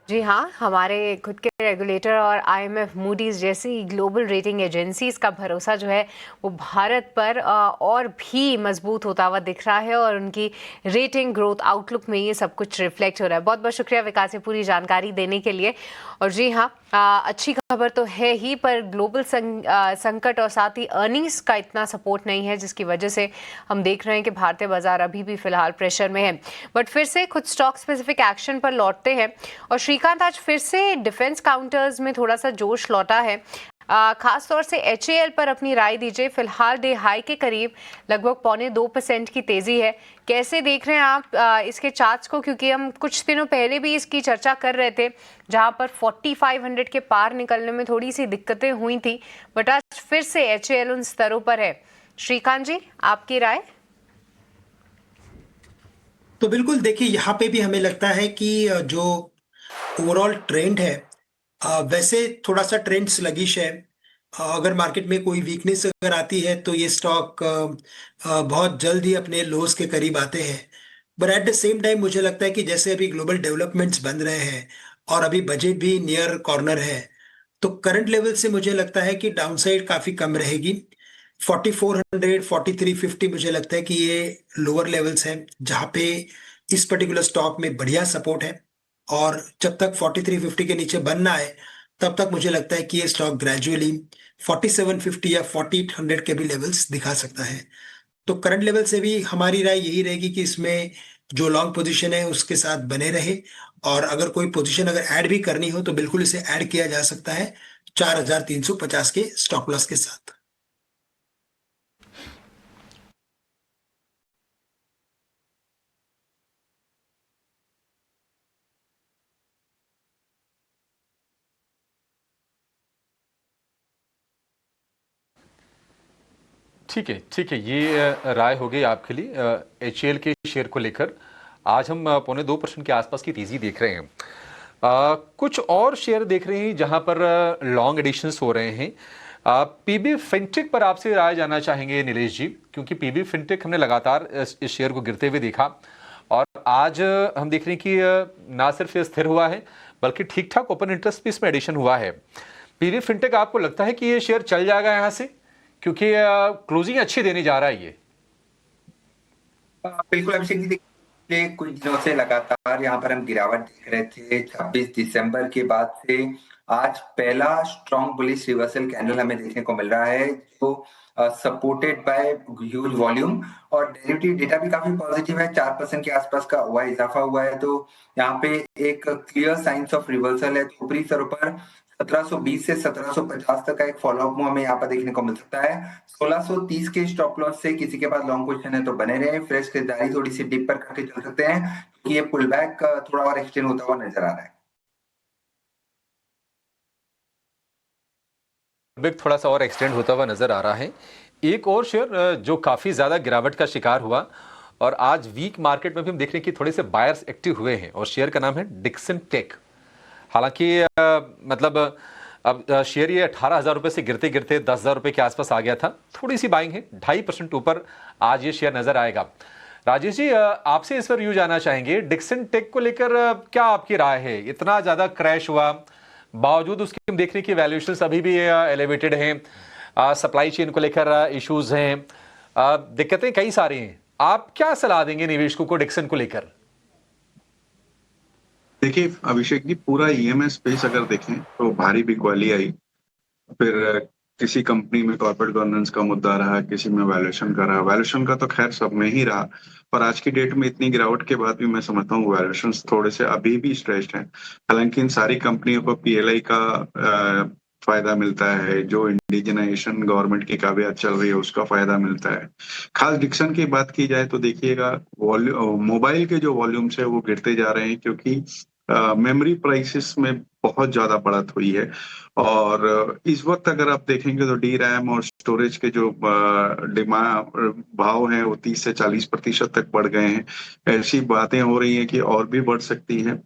जी हाँ, हमारे खुद के रेगुलेटर और आईएमएफ, मूडीज जैसी ग्लोबल रेटिंग एजेंसीज का भरोसा जो है वो भारत पर और भी मजबूत होता हुआ दिख रहा है और उनकी रेटिंग ग्रोथ आउटलुक में ये सब कुछ रिफ्लेक्ट हो रहा है। बहुत बहुत शुक्रिया विकास, ये पूरी जानकारी देने के लिए। और जी हाँ, अच्छी खबर तो है ही, पर ग्लोबल संकट और साथ ही अर्निंग्स का इतना सपोर्ट नहीं है, जिसकी वजह से हम देख रहे हैं कि भारतीय बाजार अभी भी फिलहाल प्रेशर में है। बट फिर से कुछ स्टॉक स्पेसिफिक एक्शन पर लौटते हैं और श्रीकांत, आज फिर से डिफेंस काउंटर्स में थोड़ा सा जोश लौटा है। खास तौर से HAL पर अपनी राय दीजिए। फिलहाल डे हाई के करीब लगभग 0.25% की तेजी है। कैसे देख रहे हैं आप इसके चार्ट्स को, क्योंकि हम कुछ दिनों पहले भी इसकी चर्चा कर रहे थे जहां पर 4500 के पार निकलने में थोड़ी सी दिक्कतें हुई थी, बट आज फिर से HAL उन स्तरों पर है। श्रीकांत जी, आपकी राय? तो बिल्कुल देखिए, यहाँ पे भी हमें लगता है कि जो ओवरऑल ट्रेंड है वैसे थोड़ा सा ट्रेंड स्लगिश है। अगर मार्केट में कोई वीकनेस अगर आती है तो ये स्टॉक बहुत जल्द ही अपने लोज के करीब आते हैं। But at the same time मुझे लगता है कि जैसे अभी ग्लोबल डेवलपमेंट्स बन रहे हैं और अभी बजट भी नियर कॉर्नर है, तो करंट लेवल से मुझे लगता है कि डाउनसाइड काफी कम रहेगी। 4400 4350 मुझे लगता है कि ये लोअर लेवल्स हैं जहां पे इस पर्टिकुलर स्टॉक में बढ़िया सपोर्ट है। और जब तक 4350 के नीचे बन ना आए तब तक मुझे लगता है कि ये स्टॉक ग्रेजुअली 4750 या 4800 के भी लेवल्स दिखा सकता है। तो करंट लेवल से भी हमारी राय यही रहेगी कि इसमें जो लॉन्ग पोजीशन है उसके साथ बने रहे, और अगर कोई पोजीशन अगर ऐड भी करनी हो तो बिल्कुल इसे ऐड किया जा सकता है 4350 के स्टॉप लॉस के साथ। ठीक है, ये राय हो गई आपके लिए HCL के शेयर को लेकर। आज हम 1.25% के आसपास की तेजी देख रहे हैं। कुछ और शेयर देख रहे हैं जहां पर लॉन्ग एडिशंस हो रहे हैं। PB फिनटेक पर आपसे राय जानना चाहेंगे नीलेश जी, क्योंकि PB फिनटेक हमने लगातार इस शेयर को गिरते हुए देखा और आज हम देख रहे हैं कि ना सिर्फ ये स्थिर हुआ है बल्कि ठीक ठाक ओपन इंटरेस्ट भी इसमें एडिशन हुआ है। PB फिनटेक आपको लगता है कि ये शेयर चल जाएगा यहाँ से, क्योंकि क्लोजिंग अच्छी देने जा रहा है ये? बिल्कुल अभिषेक जी, देखिए कुछ दिनों से लगातार यहाँ पर हम गिरावट देख रहे थे। 26 दिसंबर के बाद से आज पहला स्ट्रॉन्ग बुलिश रिवर्सल कैंडल हमें देखने को मिल रहा है, जो सपोर्टेड बाय ह्यूज वॉल्यूम, और डेरिवेटिव डेटा भी काफी पॉजिटिव है। 4% के आसपास का हुआ इजाफा हुआ है, तो यहाँ पे एक क्लियर साइंस ऑफ रिवर्सल है। तो ऊपरी स्तरों पर 1720 से 1750 तक का एक फॉलोअप मूव हमें यहाँ पर देखने को मिल सकता है। 1630 के स्टॉप लॉस से किसी के पास लॉन्ग पोजीशन है तो बने रहे। फ्रेश खरीदारी थोड़ी सी डिप पर करके चल सकते हैं, क्योंकि ये पुल बैक थोड़ा और एक्सटेंड होता हुआ नजर आ रहा है। थोड़ा सा और एक्सटेंड होता हुआ नजर आ रहा है। एक और शेयर जो काफी ज्यादा गिरावट का शिकार हुआ और आज वीक मार्केट में भी हम देख रहे हैं कि थोड़े से बायर्स एक्टिव हुए हैं, और शेयर का नाम है डिक्सन टेक। हालांकि मतलब अब शेयर ये 18,000 रुपए से गिरते गिरते 10,000 रुपए के आसपास आ गया था। थोड़ी सी बाइंग है, 2.5% ऊपर आज ये शेयर नजर आएगा। राजेश जी, आपसे इस पर यूँ जानना चाहेंगे, डिक्सन टेक को लेकर क्या आपकी राय है? इतना ज्यादा क्रैश हुआ, बावजूद उसके हम देख रहे हैं कि वैल्यूएशंस अभी भी एलिवेटेड हैं, सप्लाई चेन को लेकर इश्यूज हैं, दिक्कतें कई सारी हैं। आप क्या सलाह देंगे निवेशकों को डिक्सन को लेकर? देखिए अभिषेक जी, पूरा EMS स्पेस अगर देखें तो भारी बिकवाली आई, फिर किसी कंपनी में कॉर्पोरेट गवर्नेंस का मुद्दा रहा, किसी में वैल्यूएशन का रहा। वैल्यूएशन का तो खैर सब में ही रहा, पर आज की डेट में इतनी गिरावट के बाद भी मैं समझता हूँ वैल्यूएशन थोड़े से अभी भी स्ट्रेच्ड हैं। हालांकि इन सारी कंपनियों को PLI का फायदा मिलता है, जो इंडिजिनाइजेशन गवर्नमेंट की काबिलियत चल रही है उसका फायदा मिलता है। खास डिक्सन की बात की जाए तो देखिएगा, मोबाइल के जो वॉल्यूम्स है वो गिरते जा रहे हैं, क्योंकि मेमोरी प्राइसेस में बहुत ज्यादा बढ़त हुई है। और इस वक्त अगर आप देखेंगे तो DRAM और स्टोरेज के जो डिमांड भाव हैं वो 30 से 40% तक बढ़ गए हैं। ऐसी बातें हो रही हैं कि और भी बढ़ सकती हैं।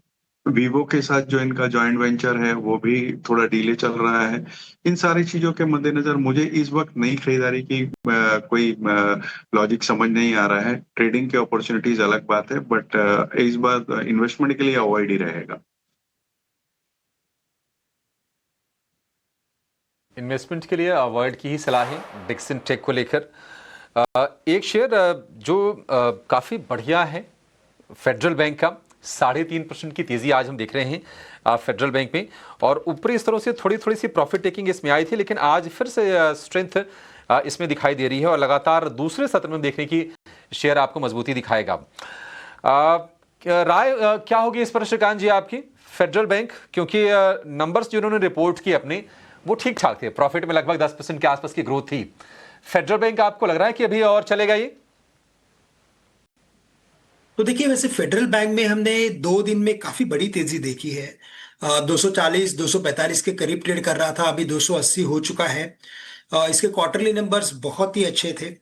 वीवो के साथ जो इनका जॉइंट वेंचर है वो भी थोड़ा डिले चल रहा है। इन सारी चीजों के मद्देनजर मुझे इस वक्त नई खरीदारी की कोई लॉजिक समझ नहीं आ रहा है। ट्रेडिंग की अपॉर्चुनिटीज अलग बात है, बट इस बार इन्वेस्टमेंट के लिए अवॉइड ही रहेगा। इन्वेस्टमेंट के लिए अवॉइड की ही सलाह है डिक्सन टेक को लेकर। एक शेयर जो काफी बढ़िया है, फेडरल बैंक का 3.5% की तेजी आज हम देख रहे हैं फेडरल बैंक में, और ऊपरी स्तरों से थोड़ी सी प्रॉफिट टेकिंग इसमें आई थी, लेकिन आज फिर से स्ट्रेंथ इसमें दिखाई दे रही है और लगातार दूसरे सत्र में देखने की शेयर आपको मजबूती दिखाएगा। राय क्या होगी इस पर श्रीकांत जी आपकी? फेडरल बैंक, क्योंकि नंबर्स जिन्होंने रिपोर्ट किए अपने वो ठीक ठाक थे, प्रॉफिट में लगभग 10% के आसपास की ग्रोथ थी। फेडरल बैंक आपको लग रहा है कि अभी और चलेगा ये? तो देखिए, वैसे फेडरल बैंक में हमने 2 दिन में काफी बड़ी तेजी देखी है। 240 245 के करीब ट्रेड कर रहा था, अभी 280 हो चुका है। इसके क्वार्टरली नंबर्स बहुत ही अच्छे थे,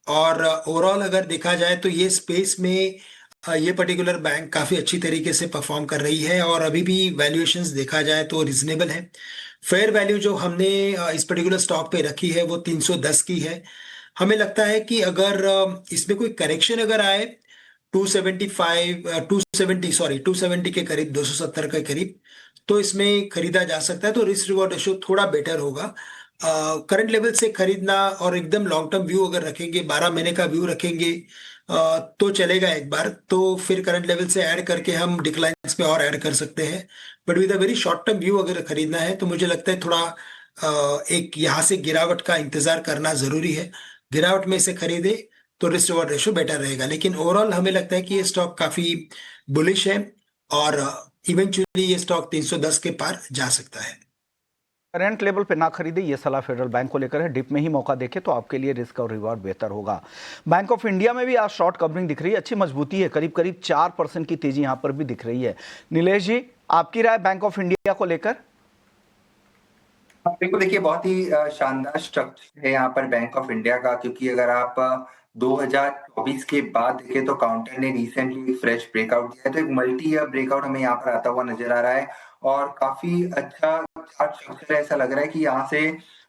और ओवरऑल अगर देखा जाए तो ये स्पेस में ये पर्टिकुलर बैंक काफ़ी अच्छी तरीके से परफॉर्म कर रही है और अभी भी वैल्यूएशंस देखा जाए तो रिजनेबल है। फेयर वैल्यू जो हमने इस पर्टिकुलर स्टॉक पे रखी है वो 310 की है। हमें लगता है कि अगर इसमें कोई करेक्शन अगर आए 270 के करीब, 270 के करीब, तो इसमें खरीदा जा सकता है। तो रिस्क रिवॉर्ड रेशियो थोड़ा बेटर होगा। करंट लेवल से खरीदना और एकदम लॉन्ग टर्म व्यू अगर रखेंगे, 12 महीने का व्यू रखेंगे तो चलेगा एक बार। तो फिर करंट लेवल से ऐड करके हम डिक्लाइंस पे और ऐड कर सकते हैं। But with a very short term view अगर खरीदना है तो मुझे लगता है थोड़ा एक यहाँ से गिरावट का इंतजार करना जरूरी है। गिरावट में से खरीदे तो रिस्क रिवॉर्ड रेशियो बेटर रहेगा। लेकिन ओवरऑल हमें लगता है कि ये स्टॉक काफी बुलिश है और इवेंचुअली ये स्टॉक 310 के पार जा सकता है। करंट लेवल पे ना खरीदे, ये सलाह फेडरल बैंक को लेकर है। डिप में ही मौका देखे तो आपके लिए रिस्क और रिवार्ड बेहतर होगा। बैंक ऑफ इंडिया में भी आज शॉर्ट कवरिंग दिख रही है, अच्छी मजबूती है, करीब करीब 4% की तेजी यहां पर भी दिख रही है। नीलेश जी, आपकी राय बैंक ऑफ इंडिया को लेकर? बिल्कुल, देखिए बहुत ही शानदार स्ट्रक्चर है यहाँ पर बैंक ऑफ इंडिया का, क्योंकि अगर आप 2024 के बाद देखें तो काउंटर ने रिसेंटली फ्रेश ब्रेकआउट दिया है। तो एक मल्टी ईयर ब्रेकआउट हमें यहाँ पर आता हुआ नजर आ रहा है और काफी अच्छा चार्ट स्ट्रक्चर है। ऐसा लग रहा है कि यहाँ से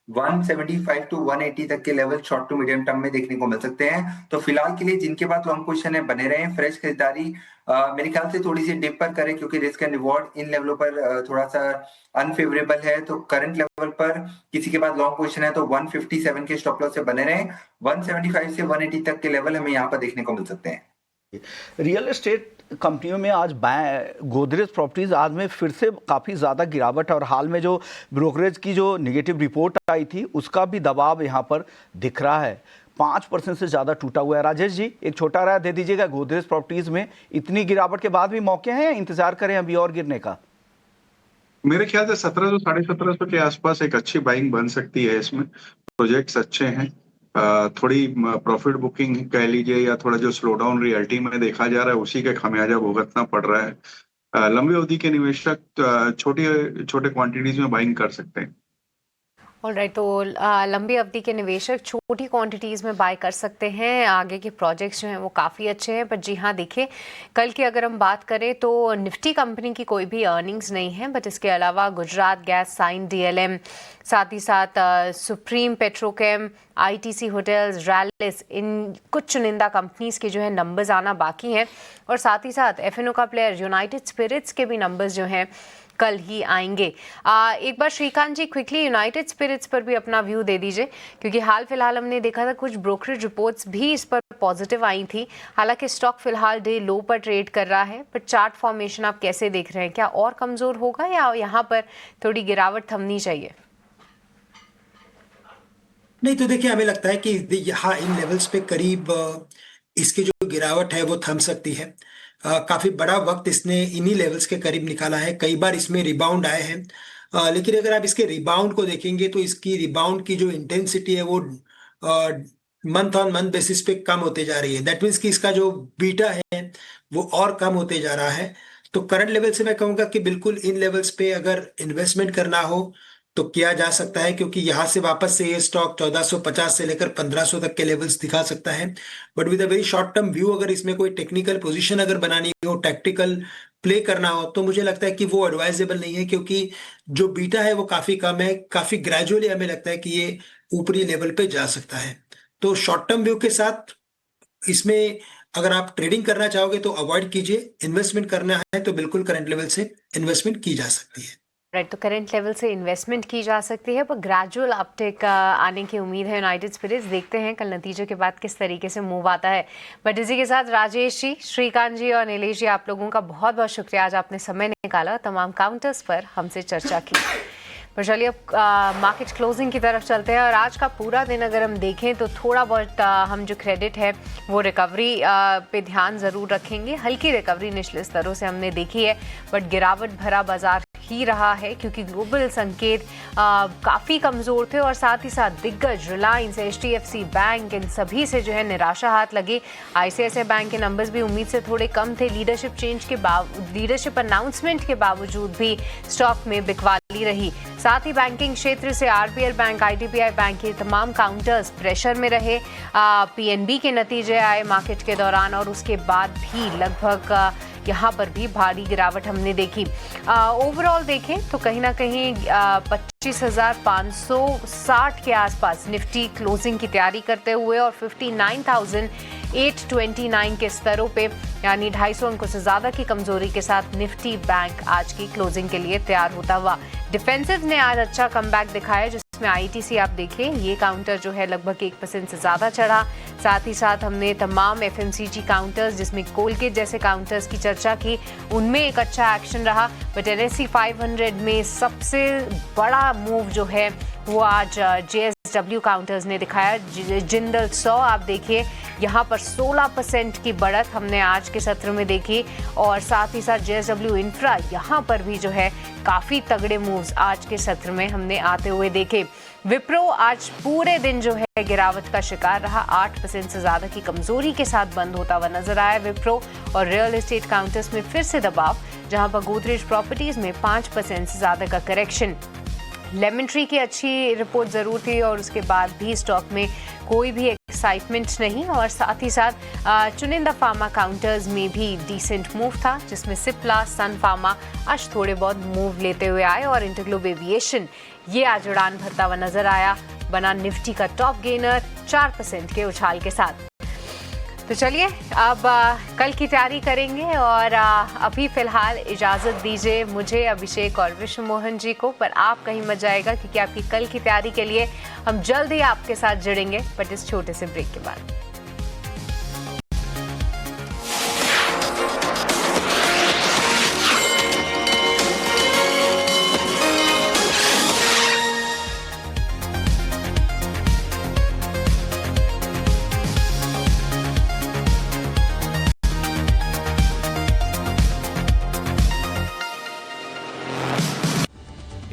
175 टू 180 तक के level short to medium term में देखने को मिल सकते हैं। तो फिलहाल के लिए जिनके पास लॉन्ग पोजीशन है बने रहे, फ्रेश खरीदारी मेरे ख्याल से थोड़ी सी डिप पर करें, क्योंकि रिस्क एंड रिवॉर्ड इन लेवलों पर थोड़ा सा अनफेवरेबल है। तो करंट लेवल पर किसी के पास लॉन्ग पोजीशन है तो 157 के स्टॉप लॉस से बने रहे। 175 से 180 तक के लेवल हमें यहाँ पर देखने को मिल सकते हैं। रियल एस्टेट कंपनियों में आज गोदरेज प्रॉपर्टीज आज में फिर से काफ़ी ज़्यादा गिरावट है और हाल में जो ब्रोकरेज की जो निगेटिव रिपोर्ट आई थी उसका भी दबाव यहाँ पर दिख रहा है। 5% से ज़्यादा टूटा हुआ है। राजेश जी, एक छोटा राय दे दीजिएगा, गोदरेज प्रॉपर्टीज में इतनी गिरावट के बाद भी मौके हैं या इंतजार करें अभी और गिरने का? मेरे ख्याल से 1700 1750 के आसपास एक अच्छी बाइंग बन सकती है। इसमें प्रोजेक्ट्स अच्छे हैं, थोड़ी प्रॉफिट बुकिंग कह लीजिए या थोड़ा जो स्लो डाउन रियलिटी में देखा जा रहा है उसी के खामियाजा भुगतना पड़ रहा है। लंबी अवधि के निवेशक छोटे छोटे क्वांटिटीज में बाइंग कर सकते हैं। ऑलराइट, तो लंबी अवधि के निवेशक छोटी क्वांटिटीज़ में बाय कर सकते हैं। आगे के प्रोजेक्ट्स जो हैं वो काफ़ी अच्छे हैं। पर जी हाँ, देखिए कल की अगर हम बात करें तो निफ्टी कंपनी की कोई भी अर्निंग्स नहीं है, बट इसके अलावा गुजरात गैस, साइन, डीएलएम, साथ ही साथ Supreme Petrochem, ITC Hotels, Rallis, इन कुछ चुनिंदा कंपनीज के जो है नंबर्स आना बाकी हैं। और साथ ही साथ एफएनओ का प्लेयर यूनाइटेड स्पिरिट्स के भी नंबर्स जो हैं कल ही आएंगे। एक बार श्रीकांत जी क्विकली यूनाइटेड स्पिरिट्स पर भी अपना व्यू दे दीजिए, क्योंकि हाल फिलहाल हमने देखा था कुछ ब्रोकरेज रिपोर्ट्स भी इस पर पॉजिटिव आई थी। हालांकि स्टॉक फिलहाल डे लो पर ट्रेड कर रहा है, पर चार्ट फॉर्मेशन आप कैसे देख रहे हैं? क्या और कमजोर होगा या यहाँ पर थोड़ी गिरावट थमनी चाहिए? नहीं, तो देखिए हमें लगता है कि यहाँ इन लेवल्स पे करीब इसकी जो गिरावट है वो थम सकती है। काफी बड़ा वक्त इसने इन्हीं लेवल्स के करीब निकाला है। कई बार इसमें रिबाउंड आए हैं, लेकिन अगर आप इसके रिबाउंड को देखेंगे तो इसकी रिबाउंड की जो इंटेंसिटी है वो मंथ ऑन मंथ बेसिस पे कम होते जा रही है। दैट मीन्स कि इसका जो बीटा है वो और कम होते जा रहा है। तो करंट लेवल से मैं कहूंगा कि बिल्कुल इन लेवल्स पे अगर इन्वेस्टमेंट करना हो तो किया जा सकता है, क्योंकि यहाँ से वापस से ये स्टॉक 1450 से लेकर 1500 तक के लेवल्स दिखा सकता है। But with a very short term view अगर इसमें कोई टेक्निकल पोजीशन अगर बनानी हो, टैक्टिकल प्ले करना हो, तो मुझे लगता है कि वो एडवाइजेबल नहीं है, क्योंकि जो बीटा है वो काफी कम है। काफी ग्रेजुअली हमें लगता है कि ये ऊपरी लेवल पे जा सकता है। तो शॉर्ट टर्म व्यू के साथ इसमें अगर आप ट्रेडिंग करना चाहोगे तो अवॉइड कीजिए। इन्वेस्टमेंट करना है तो बिल्कुल करंट लेवल से इन्वेस्टमेंट की जा सकती है। राइट, तो करंट लेवल से इन्वेस्टमेंट की जा सकती है, पर ग्रेजुअल अपटेक आने की उम्मीद है यूनाइटेड स्पिरिट्स। देखते हैं कल नतीजों के बाद किस तरीके से मूव आता है। बट इसी के साथ राजेश जी, श्रीकांत जी और नीलेश जी, आप लोगों का बहुत बहुत शुक्रिया, आज आपने समय निकाला, तमाम काउंटर्स पर हमसे चर्चा की। पर चलिए अब मार्केट क्लोजिंग की तरफ चलते हैं। और आज का पूरा दिन अगर हम देखें तो थोड़ा बहुत हम जो क्रेडिट है वो रिकवरी पे ध्यान ज़रूर रखेंगे। हल्की रिकवरी निचले स्तरों से हमने देखी है, बट गिरावट भरा बाजार ही रहा है, क्योंकि ग्लोबल संकेत काफ़ी कमज़ोर थे और साथ ही साथ दिग्गज रिलायंस, HDFC बैंक, इन सभी से जो है निराशा हाथ लगी। ICICI बैंक के नंबर्स भी उम्मीद से थोड़े कम थे। लीडरशिप अनाउंसमेंट के बावजूद भी स्टॉक में बिकवा रही। साथ ही बैंकिंग क्षेत्र से आरबीएल बैंक, आईडीबीआई बैंक के तमाम काउंटर्स प्रेशर में रहे। पीएनबी के नतीजे आए मार्केट के दौरान और उसके बाद भी लगभग यहाँ पर भी भारी गिरावट हमने देखी। ओवरऑल देखें तो कहीं ना कहीं 25,560 के आसपास निफ्टी क्लोजिंग की तैयारी करते हुए और 59,829 के स्तरों पे यानी 250 अंकों से ज्यादा की कमजोरी के साथ निफ्टी बैंक आज की क्लोजिंग के लिए तैयार होता हुआ। डिफेंसिव ने आज अच्छा कमबैक दिखाया, जिसमें आईटीसी आप देखिए ये काउंटर जो है लगभग 1% से ज्यादा चढ़ा। साथ ही साथ हमने तमाम एफएमसीजी काउंटर्स जिसमें कोलगेट जैसे काउंटर्स की चर्चा की, उनमें एक अच्छा एक्शन रहा। बट NSE 500 में सबसे बड़ा मूव जो है वो आज JSW काउंटर्स ने दिखाया। जिंदल 100 आप देखिए यहाँ पर 16% की बढ़त हमने आज के सत्र में देखी और साथ ही साथ JSW इंफ्रा यहाँ पर भी जो है काफी तगड़े मूव्स आज के सत्र में हमने आते हुए देखे। विप्रो आज पूरे दिन जो है गिरावट का शिकार रहा, 8% से ज्यादा की कमजोरी के साथ बंद होता हुआ नजर आया विप्रो। और रियल एस्टेट काउंटर्स में फिर से दबाव, जहां पर गोदरेज प्रॉपर्टीज में 5% से ज्यादा का करेक्शन। लेमन ट्री की अच्छी रिपोर्ट जरूर थी और उसके बाद भी स्टॉक में कोई भी एक्साइटमेंट नहीं और साथ ही साथ चुनिंदा फार्मा काउंटर्स में भी डिसेंट मूव था, जिसमें सिप्ला, सन फार्मा आज थोड़े बहुत मूव लेते हुए आए और इंटरग्लोब एविएशन ये आज उड़ान भरता हुआ नजर आया, बना निफ्टी का टॉप गेनर 4% के उछाल के साथ। तो चलिए अब कल की तैयारी करेंगे और अभी फिलहाल इजाज़त दीजिए मुझे, अभिषेक और विश्व मोहन जी को, पर आप कहीं मत जाएगा क्योंकि आपकी कल की तैयारी के लिए हम जल्द ही आपके साथ जुड़ेंगे, बट इस छोटे से ब्रेक के बाद।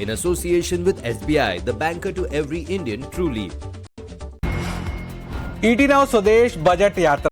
In association with SBI, the banker to every Indian truly. ET Now स्वदेश बजट यात्रा